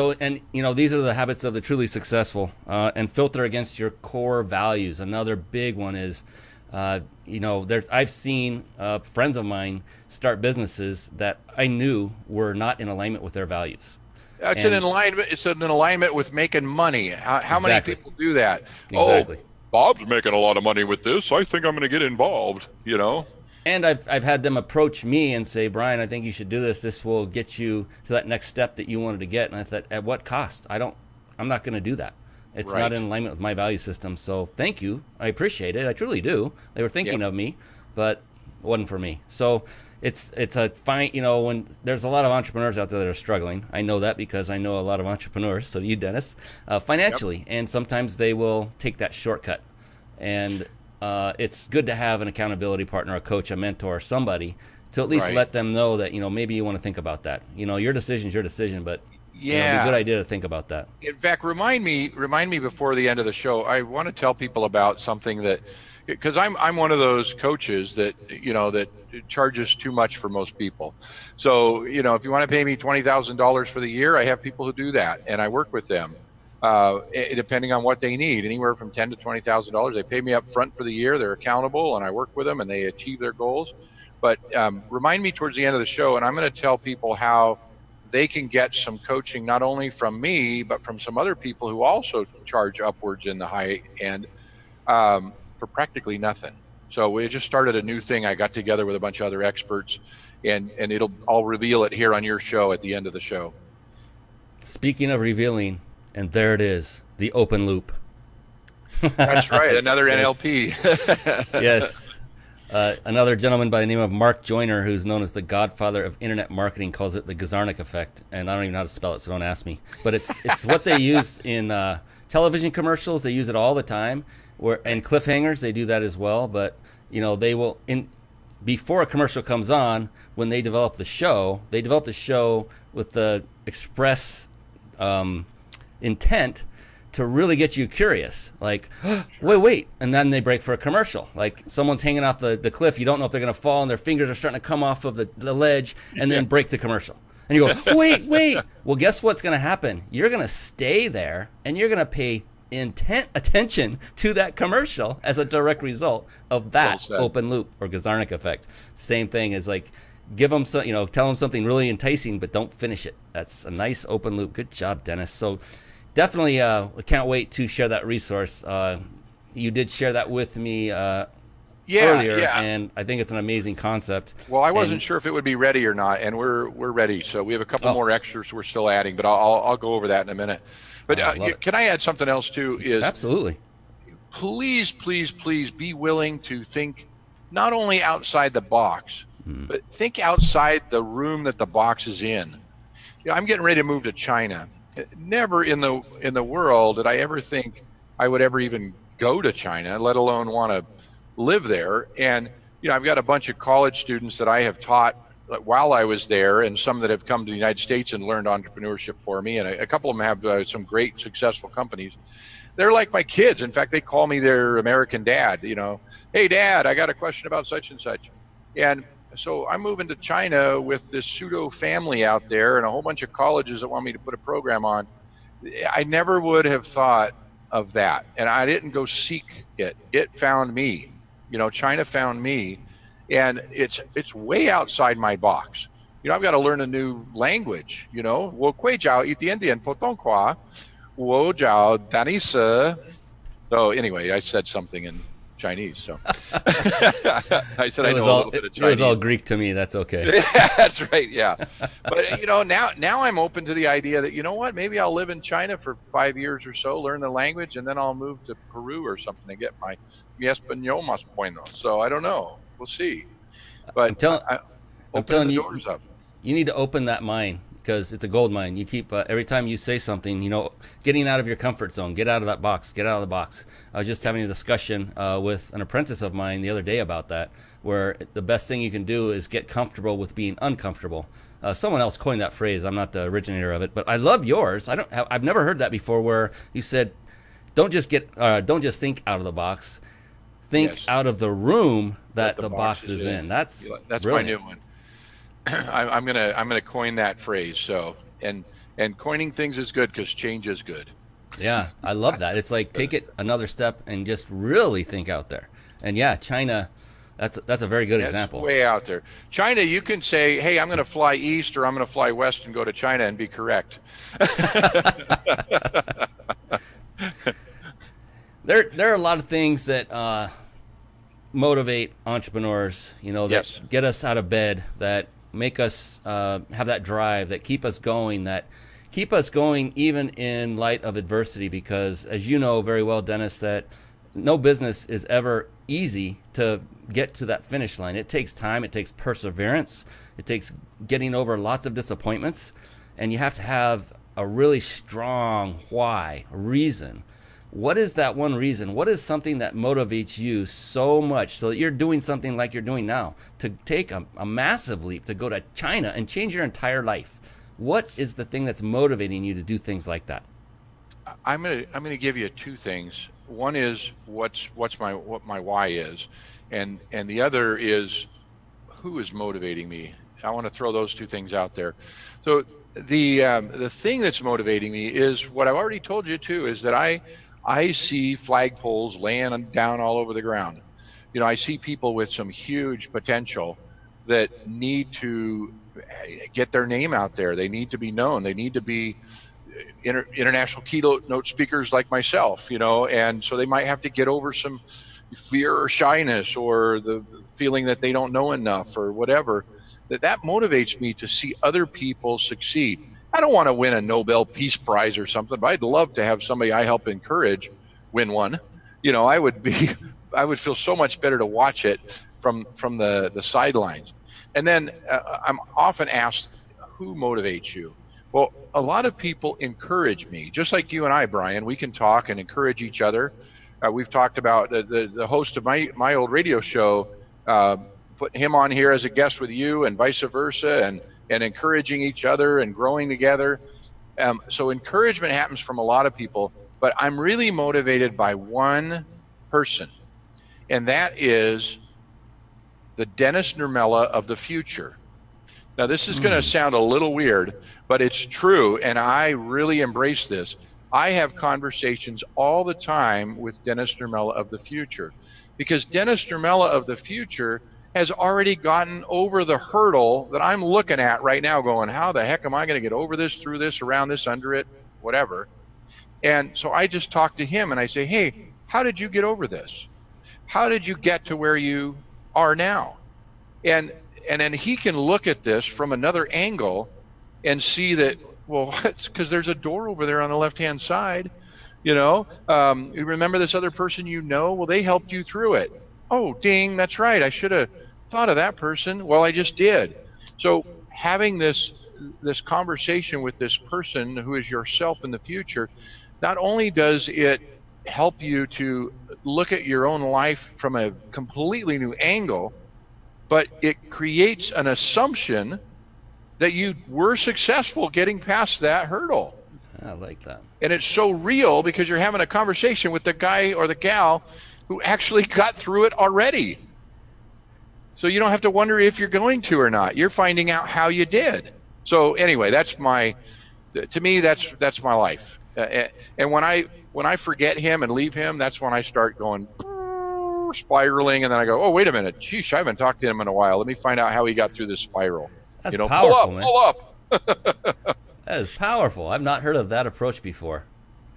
are the habits of the truly successful, and filter against your core values. Another big one is, I've seen friends of mine start businesses that I knew were not in alignment with their values. It's an alignment. It's an alignment with making money. How many people do that? Exactly. Oh, Bob's making a lot of money with this. I think I'm going to get involved. And I've had them approach me and say, Brian, I think you should do this. This will get you to that next step that you wanted to get. And I thought, at what cost? I'm not going to do that. It's not in alignment with my value system. So thank you. I appreciate it. I truly do. They were thinking of me, but it wasn't for me. So it's a fine, when there's a lot of entrepreneurs out there that are struggling. I know that because I know a lot of entrepreneurs. So do you, Dennis, financially. And sometimes they will take that shortcut. And it's good to have an accountability partner, a coach, a mentor, somebody to at least let them know that, maybe you want to think about that. Your decision's your decision, but it'd be a good idea to think about that. In fact, remind me before the end of the show. I want to tell people about something that, because I'm one of those coaches that, that charges too much for most people. So, if you want to pay me $20,000 for the year, I have people who do that, and I work with them. Depending on what they need, anywhere from $10,000 to $20,000. They pay me up front for the year. They're accountable, and I work with them, and they achieve their goals. But remind me towards the end of the show, and I'm going to tell people how they can get some coaching, not only from me, but from some other people who also charge upwards in the high end for practically nothing. So we just started a new thing. I got together with a bunch of other experts, and I'll reveal it here on your show at the end of the show. Speaking of revealing, and there it is, the open loop. That's right, another NLP. Yes. Another gentleman by the name of Mark Joyner, who's known as the godfather of internet marketing, calls it the Gazarnik effect. And I don't even know how to spell it, so don't ask me. But it's what they use in television commercials. They use it all the time. And cliffhangers, they do that as well. But, they will, before a commercial comes on, when they develop the show with the express intent to really get you curious, like, wait, and then they break for a commercial. Like someone's hanging off the cliff, you don't know if they're going to fall, and their fingers are starting to come off of the ledge, and then break the commercial. And you go, wait. Well, guess what's going to happen? You're going to stay there, and you're going to pay attention to that commercial as a direct result of that open loop or Gazarnik effect. Same thing as like, give them some, tell them something really enticing, but don't finish it. That's a nice open loop. Good job, Dennis. So definitely, I can't wait to share that resource. You did share that with me earlier, and I think it's an amazing concept. Well, I wasn't sure if it would be ready or not, and we're ready. So we have a couple more extras we're still adding, but I'll go over that in a minute. But can I add something else too? Absolutely. Please be willing to think not only outside the box, but think outside the room that the box is in. I'm getting ready to move to China. Never in the world did I ever think I would ever even go to China, let alone want to live there. And I've got a bunch of college students that I have taught while I was there, and some that have come to the United States and learned entrepreneurship for me. And a couple of them have some great, successful companies. They're like my kids. In fact, they call me their American dad. Hey, Dad, I got a question about such and such. And so I'm moving to China with this pseudo family out there and a whole bunch of colleges that want me to put a program on. I never would have thought of that. And I didn't go seek it. It found me. China found me. And it's way outside my box. I've got to learn a new language, Wo kui jiao yi dian dian putonghua, wo jiao Denis. So anyway, I said something in Chinese. So I said I know a little bit of Chinese. It was all Greek to me. That's okay. That's right. Yeah. But, now I'm open to the idea that, you know what, maybe I'll live in China for 5 years or so, learn the language, and then I'll move to Peru or something to get my mi español más bueno. So I don't know. We'll see. But I'm telling the you, doors up. You need to open that mind, because it's a gold mine. You keep every time you say something, getting out of your comfort zone, get out of that box, get out of the box. I was just having a discussion with an apprentice of mine the other day about that, where the best thing you can do is get comfortable with being uncomfortable. Someone else coined that phrase. I'm not the originator of it, but I love yours. I've never heard that before, where you said, don't just think out of the box, think out of the room that the box is in. That's brilliant. My new one. I'm gonna coin that phrase. So and coining things is good because change is good. Yeah, I love that. It's like take it another step and just really think out there. And yeah, China, that's a very good example. Way out there. China, you can say, hey, I'm going to fly east or I'm going to fly west and go to China and be correct. There are a lot of things that motivate entrepreneurs. That get us out of bed, that make us have that drive, that keep us going even in light of adversity, because as you know very well, Dennis, that no business is ever easy to get to that finish line. It takes time, it takes perseverance, it takes getting over lots of disappointments, and you have to have a really strong why, reason. What is that one reason? What is something that motivates you so much so that you're doing something like you're doing now, to take a massive leap, to go to China and change your entire life? What is the thing that's motivating you to do things like that? I'm gonna give you two things. One is what my why is, and the other is who is motivating me. I want to throw those two things out there. So the thing that's motivating me is what I've already told you too, is that I see flagpoles laying down all over the ground. I see people with some huge potential that need to get their name out there. They need to be known. They need to be international keynote speakers like myself, and so they might have to get over some fear or shyness or the feeling that they don't know enough or whatever. That motivates me to see other people succeed. I don't want to win a Nobel Peace Prize or something, but I'd love to have somebody I help encourage win one. I would feel so much better to watch it from the sidelines. And then I'm often asked, who motivates you? Well, a lot of people encourage me, just like you and I, Brian. We can talk and encourage each other. We've talked about the host of my old radio show, putting him on here as a guest with you and vice versa, and encouraging each other and growing together. So encouragement happens from a lot of people, but I'm really motivated by one person, and that is the Dennis Nurmela of the future. Now, this is going to sound a little weird, but it's true, and I really embrace this. I have conversations all the time with Dennis Nurmela of the future, because Dennis Nurmela of the future has already gotten over the hurdle that I'm looking at right now, going, how the heck am I going to get over this, through this, around this, under it, whatever. And so I just talk to him and I say, hey, how did you get over this? How did you get to where you are now? And then he can look at this from another angle and see that, well, it's because there's a door over there on the left-hand side. You remember this other person well, they helped you through it. Oh, ding, that's right. I should have thought of that person. Well, I just did. So having this conversation with this person who is yourself in the future, not only does it help you to look at your own life from a completely new angle, but it creates an assumption that you were successful getting past that hurdle. I like that. And it's so real because you're having a conversation with the guy or the gal who actually got through it already. So you don't have to wonder if you're going to or not. You're finding out how you did. So anyway, to me, that's my life. And when I forget him and leave him, that's when I start going spiraling, and then I go, oh, wait a minute, sheesh, I haven't talked to him in a while. Let me find out how he got through this spiral. That's powerful, pull up. That is powerful. I've not heard of that approach before.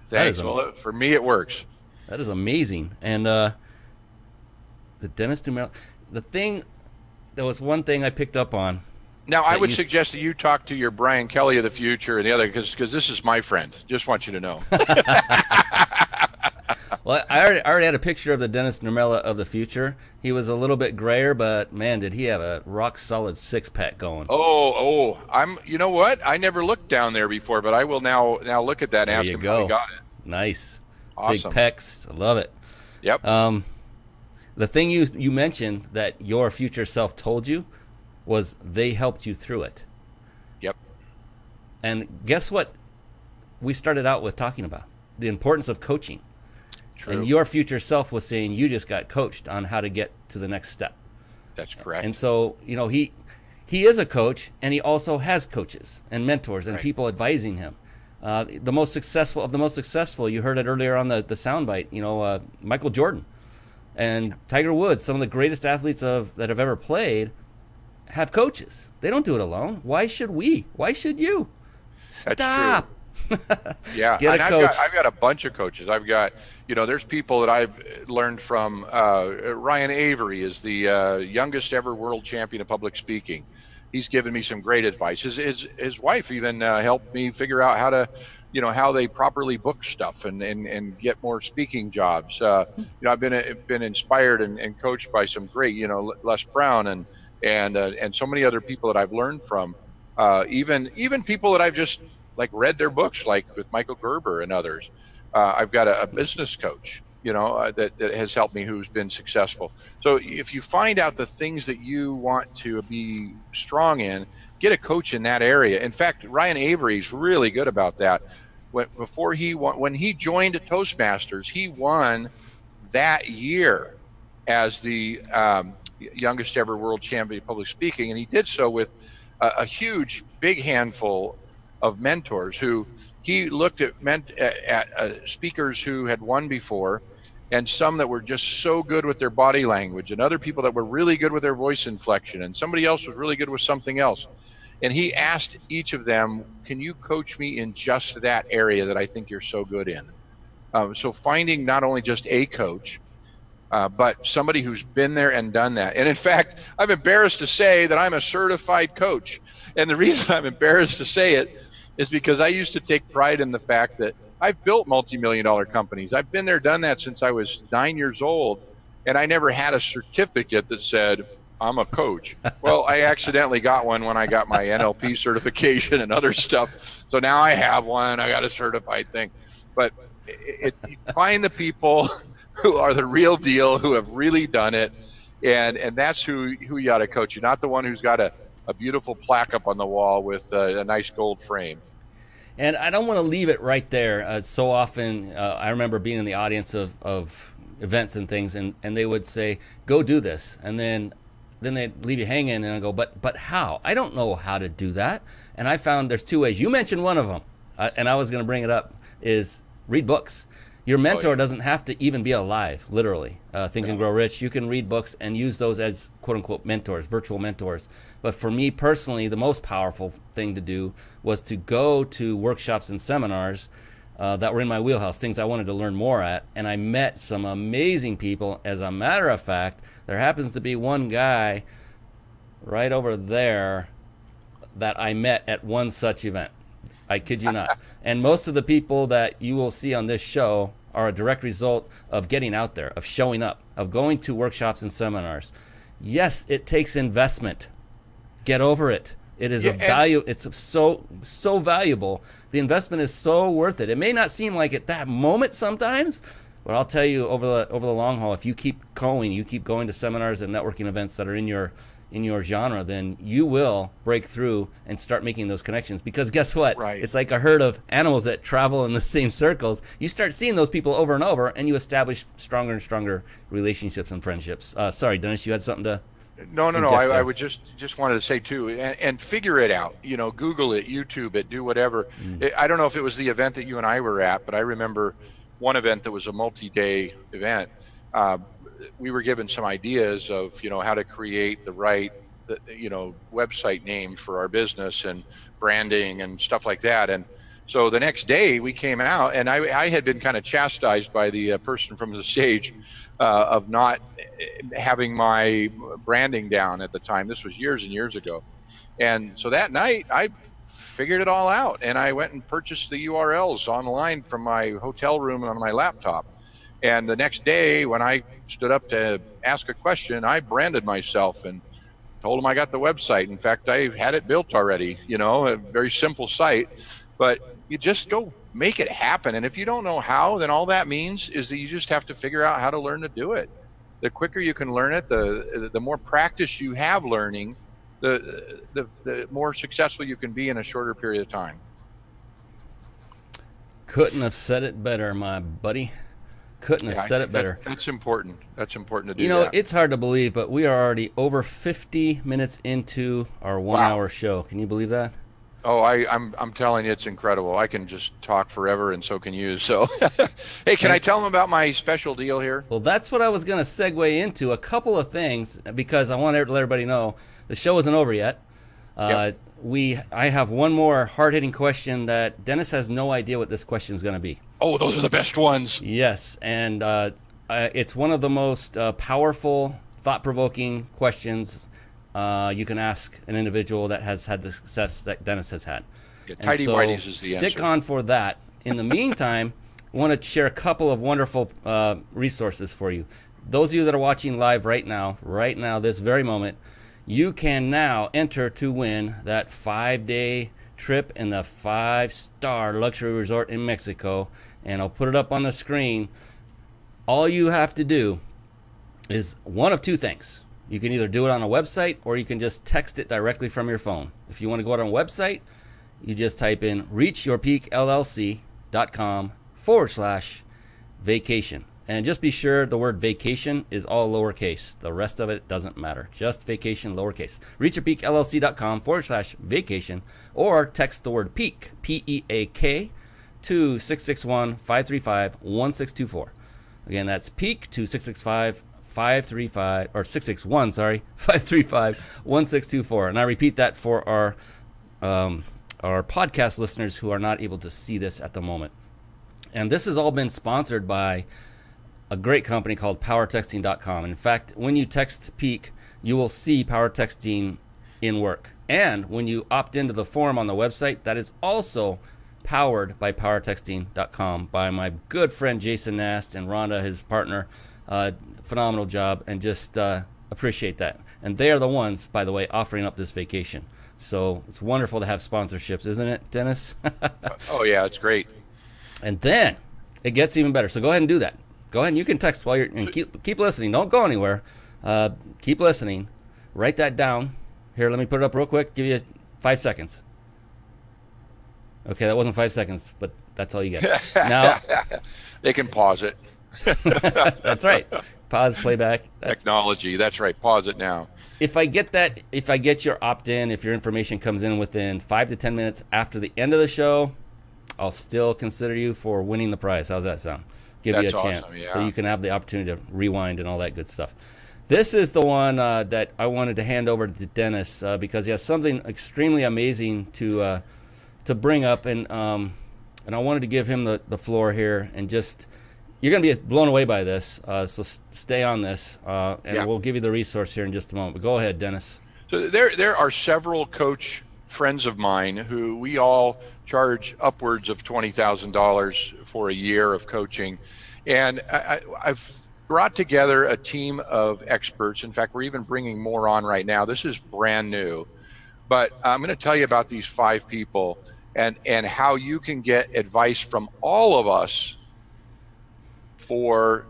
Thanks. Well, for me, it works. That is amazing. And The Dennis Nurmela. There was one thing I picked up on. Now, I would suggest that you talk to your Brian Kelly of the future and the other, because this is my friend. Just want you to know. Well, I already had a picture of the Dennis Nurmela of the future. He was a little bit grayer, but man, did he have a rock solid six-pack going. You know what? I never looked down there before, but I will now look at that and ask him how he got it. Nice. Awesome. Big pecs. I love it. Yep. The thing you mentioned that your future self told you was they helped you through it. Yep. And guess what we started out with talking about? The importance of coaching. True. And your future self was saying you just got coached on how to get to the next step. That's correct. And so, he is a coach, and he also has coaches and mentors and people advising him. The most successful, you heard it earlier on the soundbite, Michael Jordan and Tiger Woods, some of the greatest athletes that have ever played, have coaches. They don't do it alone. Why should we? Why should you? Stop. That's true. Yeah, Get a coach. I've got a bunch of coaches. I've got, there's people that I've learned from. Ryan Avery is the youngest ever world champion of public speaking. He's given me some great advice. His wife even helped me figure out how to, how they properly book stuff and get more speaking jobs. I've been inspired and coached by some great, Les Brown and so many other people that I've learned from. Even people that I've just read their books, like with Michael Gerber and others. I've got a business coach, that has helped me, who's been successful. So if you find out the things that you want to be strong in, get a coach in that area. In fact, Ryan Avery's really good about that. When he joined Toastmasters, he won that year as the youngest ever world champion of public speaking, and he did so with a huge, big handful of mentors who he looked at speakers who had won before, and some that were just so good with their body language, and other people that were really good with their voice inflection, and somebody else was really good with something else. And he asked each of them, can you coach me in just that area that I think you're so good in? So finding not only just a coach, but somebody who's been there and done that. And in fact, I'm embarrassed to say that I'm a certified coach. And the reason I'm embarrassed to say it is because I used to take pride in the fact that I've built multi-million-dollar companies. I've been there, done that since I was 9 years old, and I never had a certificate that said, I'm a coach. Well, I accidentally got one when I got my NLP certification and other stuff. So now I have one. I got a certified thing. But you find the people who are the real deal, who have really done it, and that's who you ought to coach. You're not the one who's got a beautiful plaque up on the wall with a nice gold frame. And I don't want to leave it right there. So often, I remember being in the audience of events and things, and they would say, go do this. And then they'd leave you hanging, and I go, but how? I don't know how to do that. And I found there's two ways. You mentioned one of them, and I was going to bring it up, is read books. Your mentor doesn't have to even be alive, literally. Think and Grow Rich. You can read books and use those as quote-unquote mentors, virtual mentors. But for me personally, the most powerful thing to do was to go to workshops and seminars that were in my wheelhouse, things I wanted to learn more at. And I met some amazing people. As a matter of fact, there happens to be one guy right over there that I met at one such event. I kid you not. And most of the people that you will see on this show are a direct result of getting out there, of showing up, of going to workshops and seminars. Yes, it takes investment. Get over it. It is a value. It's so valuable. The investment is so worth it. It may not seem like it that moment sometimes, but I'll tell you over the long haul, if you keep going to seminars and networking events that are in your genre, then you will break through and start making those connections. Because guess what? Right. It's like a herd of animals that travel in the same circles. You start seeing those people over and over, and you establish stronger and stronger relationships and friendships. Sorry, Dennis, you had something to... No. I would just wanted to say too, and figure it out. Google it, YouTube it, do whatever. I don't know if it was the event that you and I were at, but I remember one event that was a multi-day event. We were given some ideas of how to create the right website name for our business and branding and stuff like that. And So the next day we came out, and I had been kind of chastised by the person from the stage of not having my branding down at the time. This was years and years ago. And so that night I figured it all out, and I went and purchased the URLs online from my hotel room on my laptop. And the next day when I stood up to ask a question, I branded myself and told them I got the website. In fact, I had it built already, a very simple site, but you just go make it happen. And if you don't know how, then all that means is that you just have to figure out how to learn to do it. The quicker you can learn it, the more practice you have learning, the more successful you can be in a shorter period of time. Couldn't have said it better, my buddy. Couldn't have said it better. That's important. That's important to do. That. It's hard to believe, but we are already over 50 minutes into our 1 hour show. Can you believe that? Oh, I'm telling you, it's incredible. I can just talk forever, and so can you. So, hey, can I tell them about my special deal here? Well, that's what I was going to segue into. A couple of things, because I want to let everybody know the show isn't over yet. Yep. I have one more hard-hitting question that Dennis has no idea what this question is going to be. Oh, those are the best ones. Yes, and it's one of the most powerful, thought-provoking questions you can ask an individual that has had the success that Dennis has had. Yeah, tidy whities is the answer. Stick on for that. In the meantime, I want to share a couple of wonderful resources for you. Those of you that are watching live right now, this very moment, you can now enter to win that 5-day trip in the 5-star luxury resort in Mexico. And I'll put it up on the screen. All you have to do is one of two things. You can either do it on a website or you can just text it directly from your phone. If you want to go out on a website, you just type in reachyourpeakllc.com/vacation. And just be sure the word vacation is all lowercase. The rest of it doesn't matter. Just vacation, lowercase. reachyourpeakllc.com/vacation, or text the word peak, P-E-A-K, to 661-535-1624. Again, that's peak to 665-535, or 661, sorry, 535-1624. And I repeat that for our podcast listeners who are not able to see this at the moment. And this has all been sponsored by a great company called powertexting.com. In fact, when you text peak, you will see power texting in work. And when you opt into the forum on the website, that is also powered by powertexting.com by my good friend Jason Nast and Rhonda, his partner. Phenomenal job, and just appreciate that. And they are the ones, by the way, offering up this vacation. So it's wonderful to have sponsorships, isn't it, Dennis? Oh, yeah, it's great. And then it gets even better. So go ahead and do that. Go ahead and you can text while you're, and keep listening. Don't go anywhere. Keep listening. Write that down. Here, let me put it up real quick. Give you 5 seconds. Okay, that wasn't 5 seconds, but that's all you get. Now they can pause it. That's right. Pause, playback. Technology. That's right. Pause it now. If I get your opt-in, if your information comes in within 5 to 10 minutes after the end of the show, I'll still consider you for winning the prize. How's that sound? Give you a chance. Awesome, yeah. So you can have the opportunity to rewind and all that good stuff. This is the one that I wanted to hand over to Dennis because he has something extremely amazing to bring up, and I wanted to give him the floor here, and just you're going to be blown away by this, so stay on this, and we'll give you the resource here in just a moment. But go ahead, Dennis. So there are several coach friends of mine who we all charge upwards of $20,000 for a year of coaching, and I've brought together a team of experts. In fact, we're even bringing more on right now. This is brand new, but I'm going to tell you about these 5 people and how you can get advice from all of us. For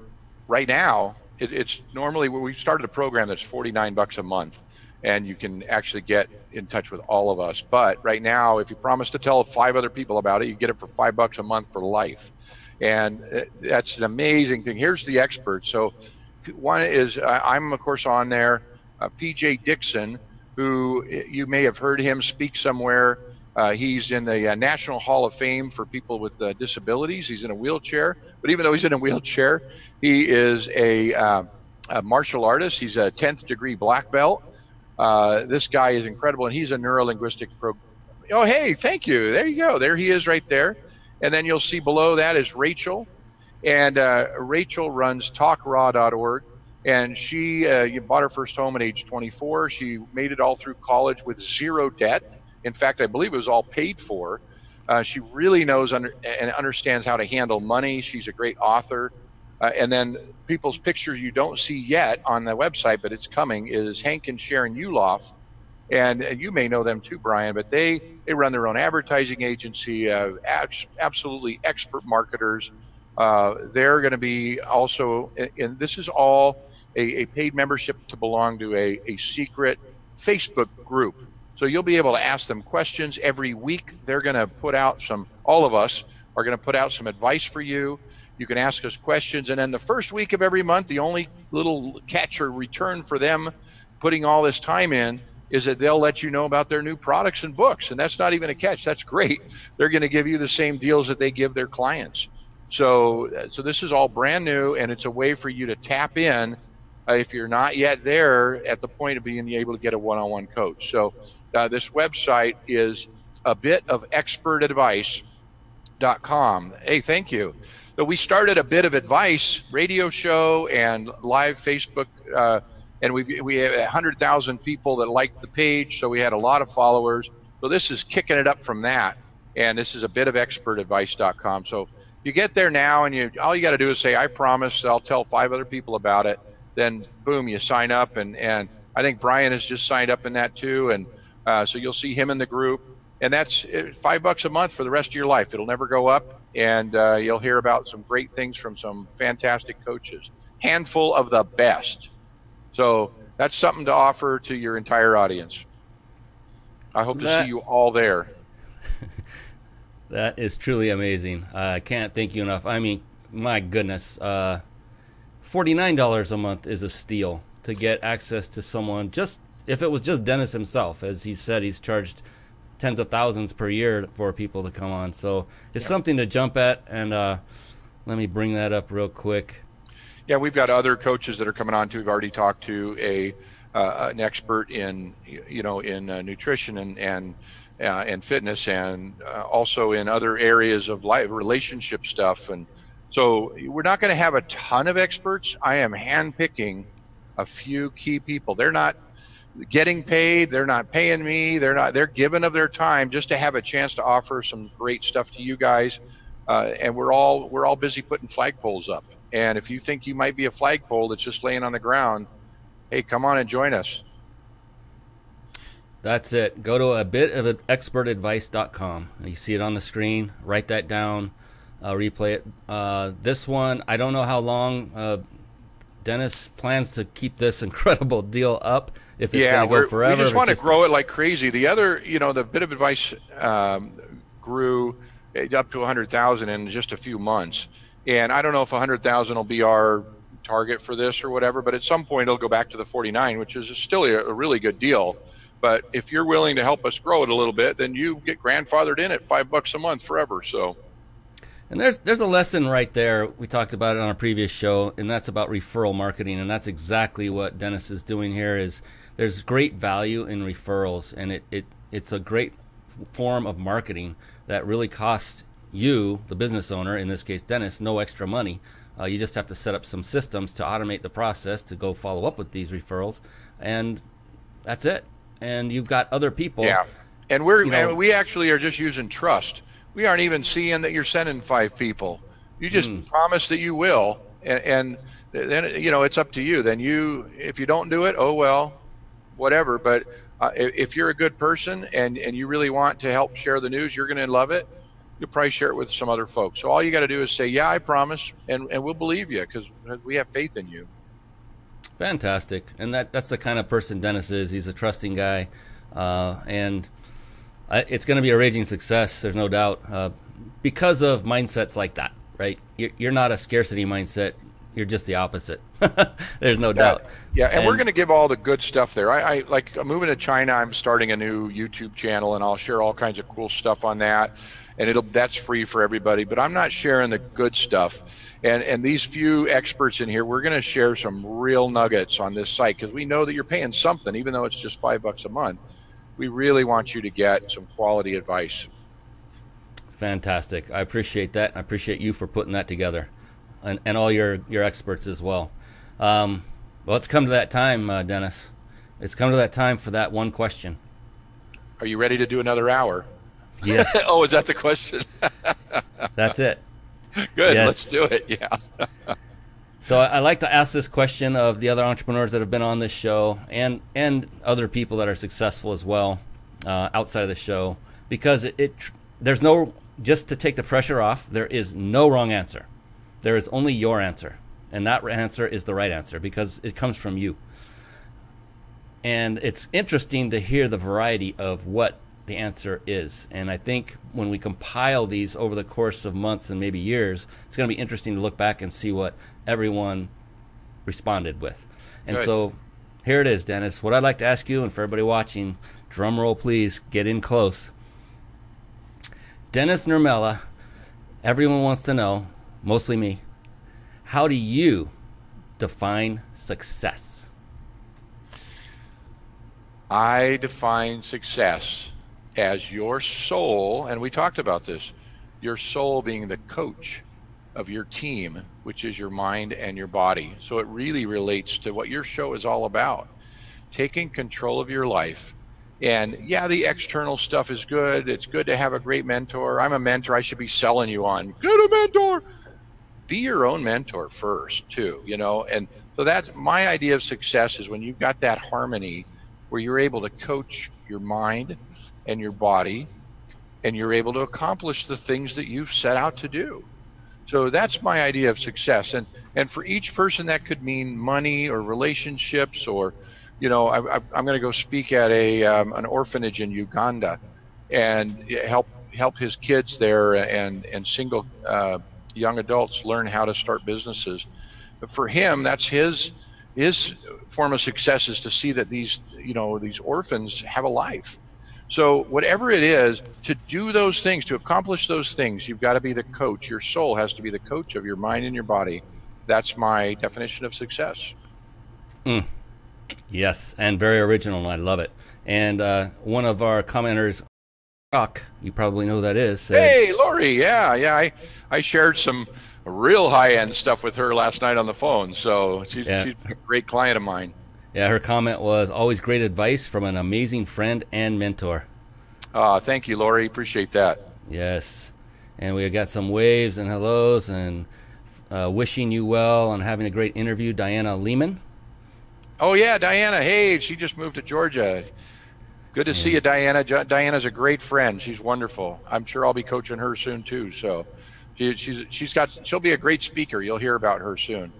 right now, it's normally we started a program that's $49 a month, and you can actually get in touch with all of us. But right now, if you promise to tell 5 other people about it, you get it for $5 a month for life. And that's an amazing thing. Here's the experts. So one is, I'm of course on there, PJ Dixon, who you may have heard him speak somewhere. He's in the National Hall of Fame for people with disabilities. He's in a wheelchair, but even though he's in a wheelchair, he is a martial artist. He's a 10th degree black belt. This guy is incredible, and he's a neuro-linguistic Oh, hey, thank you. There you go. There he is right there. And then you'll see below that is Rachel. And Rachel runs talkraw.org. And she bought her first home at age 24. She made it all through college with zero debt. In fact, I believe it was all paid for. She really knows and understands how to handle money. She's a great author. And then people's pictures you don't see yet on the website, but it's coming, is Hank and Sharon Uloff. And you may know them too, Brian, but they run their own advertising agency, absolutely expert marketers. They're going to be also, and this is all a paid membership to belong to a secret Facebook group. So you'll be able to ask them questions every week. They're going to put out all of us are going to put out some advice for you. You can ask us questions. And then the first week of every month, the only little catch or return for them putting all this time in is that they'll let you know about their new products and books. And that's not even a catch. That's great. They're going to give you the same deals that they give their clients. So this is all brand new, and it's a way for you to tap in if you're not yet there at the point of being able to get a one-on-one coach. So this website is abitofexpertadvice.com. Hey, thank you. So we started a bit of advice radio show and live Facebook, and we have 100,000 people that liked the page. So we had a lot of followers. So this is kicking it up from that. And this is abitofexpertadvice.com. So you get there now, and all you got to do is say, I promise I'll tell 5 other people about it. Then boom, you sign up. And I think Brian has just signed up in that too. And so you'll see him in the group. And that's $5 a month for the rest of your life. It'll never go up. And you'll hear about some great things from some fantastic coaches, handful of the best. So that's something to offer to your entire audience. I hope to see you all there. That is truly amazing. I can't thank you enough. I mean, my goodness, $49 a month is a steal to get access to someone. Just if it was just Denis himself, as he said, he's charged tens of thousands per year for people to come on. So it's something to jump at. And let me bring that up real quick. Yeah, we've got other coaches that are coming on too. We've already talked to an expert in nutrition and fitness, and also in other areas of life, relationship stuff. And so we're not going to have a ton of experts. I am handpicking a few key people. They're not getting paid. They're not paying me. They're giving of their time just to have a chance to offer some great stuff to you guys. And we're all busy putting flagpoles up. And if you think you might be a flagpole that's just laying on the ground, hey, come on and join us. That's it. Go to abitofexpertadvice.com. You see it on the screen. Write that down. Replay it. This one, I don't know how long Denis plans to keep this incredible deal up. If it's going to go forever. We just want to grow it like crazy. The other, the Bit of Advice grew up to 100,000 in just a few months. And I don't know if 100,000 will be our target for this or whatever, but at some point it'll go back to the 49, which is still a really good deal. But if you're willing to help us grow it a little bit, then you get grandfathered in at $5 a month forever. So, and there's a lesson right there. We talked about it on a previous show, and that's about referral marketing, and that's exactly what Denis is doing here. Is there's great value in referrals, and it's a great form of marketing that really costs you, the business owner, in this case Denis, no extra money. You just have to set up some systems to automate the process to go follow up with these referrals, and that's it. And you've got other people. Yeah, and we actually are just using trust. We aren't even seeing that you're sending 5 people. You just promise that you will, and then it's up to you. Then if you don't do it, oh well, whatever. But if you're a good person and you really want to help share the news, you're going to love it. You'll probably share it with some other folks. So all you got to do is say, yeah, I promise, and we'll believe you because we have faith in you. Fantastic. And that's the kind of person Denis is. He's a trusting guy, and it's going to be a raging success, there's no doubt, because of mindsets like that, right? You're not a scarcity mindset. You're just the opposite. There's no doubt. Yeah, and we're going to give all the good stuff there. I'm moving to China. I'm starting a new YouTube channel, and I'll share all kinds of cool stuff on that. And that's free for everybody. But I'm not sharing the good stuff. And these few experts in here, we're going to share some real nuggets on this site because we know that you're paying something, even though it's just $5 a month. we really want you to get some quality advice. Fantastic. I appreciate that. I appreciate you for putting that together, and all your experts as well. Well, it's come to that time, Dennis. It's come to that time for that one question. Are you ready to do another hour? Yes. Oh, is that the question? That's it. Good. Yes. Let's do it. Yeah. So I like to ask this question of the other entrepreneurs that have been on this show, and other people that are successful as well outside of the show, because there's no, just to take the pressure off, there is no wrong answer. There is only your answer, and that answer is the right answer because it comes from you. And it's interesting to hear the variety of what the answer is. And I think when we compile these over the course of months and maybe years, it's going to be interesting to look back and see what everyone responded with. And Good. So here it is, Dennis. What I'd like to ask you, and for everybody watching, drum roll please, get in close. Denis Nurmela, everyone wants to know, mostly me, how do you define success? I define success as your soul, and we talked about this, your soul being the coach of your team, which is your mind and your body. So it really relates to what your show is all about, taking control of your life. And yeah, the external stuff is good. It's good to have a great mentor. I'm a mentor. I should be selling you on, get a mentor. Be your own mentor first too, you know? And so that's my idea of success, is when you've got that harmony where you're able to coach your mind and your body, and you're able to accomplish the things that you've set out to do. So that's my idea of success. And for each person, that could mean money or relationships, or, you know, I'm going to go speak at an orphanage in Uganda and help his kids there and single young adults learn how to start businesses. But for him, that's his form of success, is to see that these orphans have a life. So whatever it is, to do those things, to accomplish those things, you've got to be the coach. Your soul has to be the coach of your mind and your body. That's my definition of success. Yes, and very original, and I love it. And one of our commenters, Rock, you probably know who that is. Said, hey, Lori, yeah. I shared some real high-end stuff with her last night on the phone. So she's a great client of mine. Yeah, her comment was, always great advice from an amazing friend and mentor. Thank you, Lori. Appreciate that. Yes. And we got some waves and hellos and wishing you well and having a great interview, Diana Lehman. Oh, yeah, Diana. Hey, she just moved to Georgia. Good to see you, Diana. Diana's a great friend. She's wonderful. I'm sure I'll be coaching her soon, too. So she'll be a great speaker. You'll hear about her soon.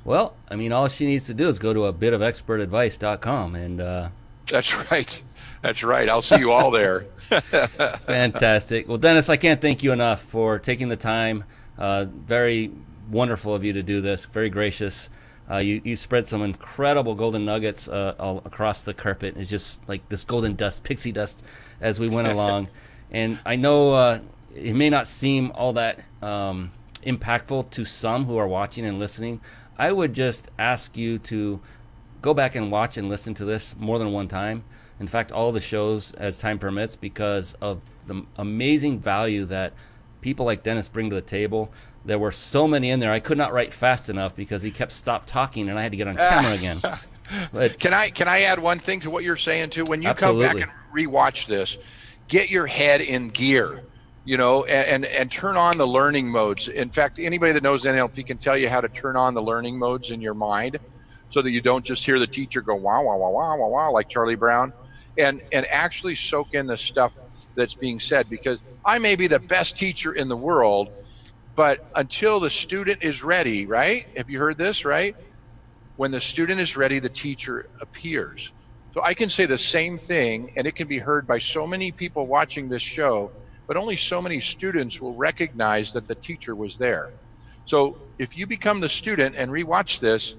Well, I mean, all she needs to do is go to a bitofexpertadvice.com and That's right. That's right. I'll see you all there. Fantastic. Well, Dennis, I can't thank you enough for taking the time. Very wonderful of you to do this. Very gracious. You spread some incredible golden nuggets all across the carpet. It's just like this golden dust, pixie dust, as we went along. And I know it may not seem all that impactful to some who are watching and listening. I would just ask you to go back and watch and listen to this more than one time. In fact, all the shows as time permits, because of the amazing value that people like Denis bring to the table. There were so many in there. I could not write fast enough because he kept stopped talking and I had to get on camera again. But Can I add one thing to what you're saying too? When you Absolutely. come back and rewatch this, get your head in gear, you know, and turn on the learning modes. In fact, anybody that knows NLP can tell you how to turn on the learning modes in your mind so that you don't just hear the teacher go wow, wow, wow, wow, wow, wow, like Charlie Brown, and actually soak in the stuff that's being said. Because I may be the best teacher in the world, but until the student is ready, right? Have you heard this, right? When the student is ready, the teacher appears. So I can say the same thing, and it can be heard by so many people watching this show, but only so many students will recognize that the teacher was there. So if you become the student and rewatch this,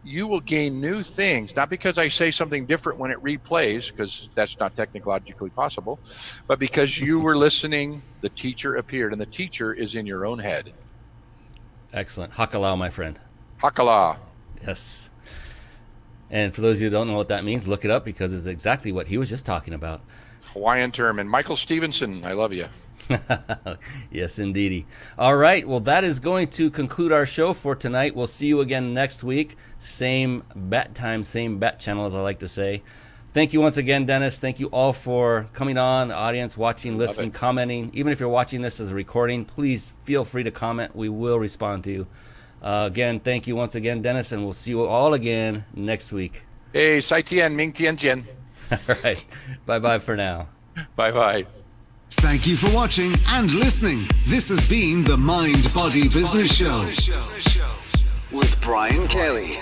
you will gain new things, not because I say something different when it replays, because that's not technologically possible, but because you were listening, the teacher appeared, and the teacher is in your own head. excellent. Hakalau, my friend. Hakala. Yes. And for those of you who don't know what that means, look it up because it's exactly what he was just talking about. Hawaiian term. And Michael Stevenson, I love you. Yes, indeedy. All right. Well, that is going to conclude our show for tonight. We'll see you again next week. Same bat time, same bat channel, as I like to say. Thank you once again, Dennis. Thank you all for coming on, the audience, watching, listening, commenting. Even if you're watching this as a recording, please feel free to comment. We will respond to you. Again, thank you once again, Dennis, and we'll see you all again next week. Hey, Sai Tian, Ming Tian Jian. All right. Bye-bye for now. Bye-bye. Thank you for watching and listening. This has been the Mind Body Business Show with Brian Kelly.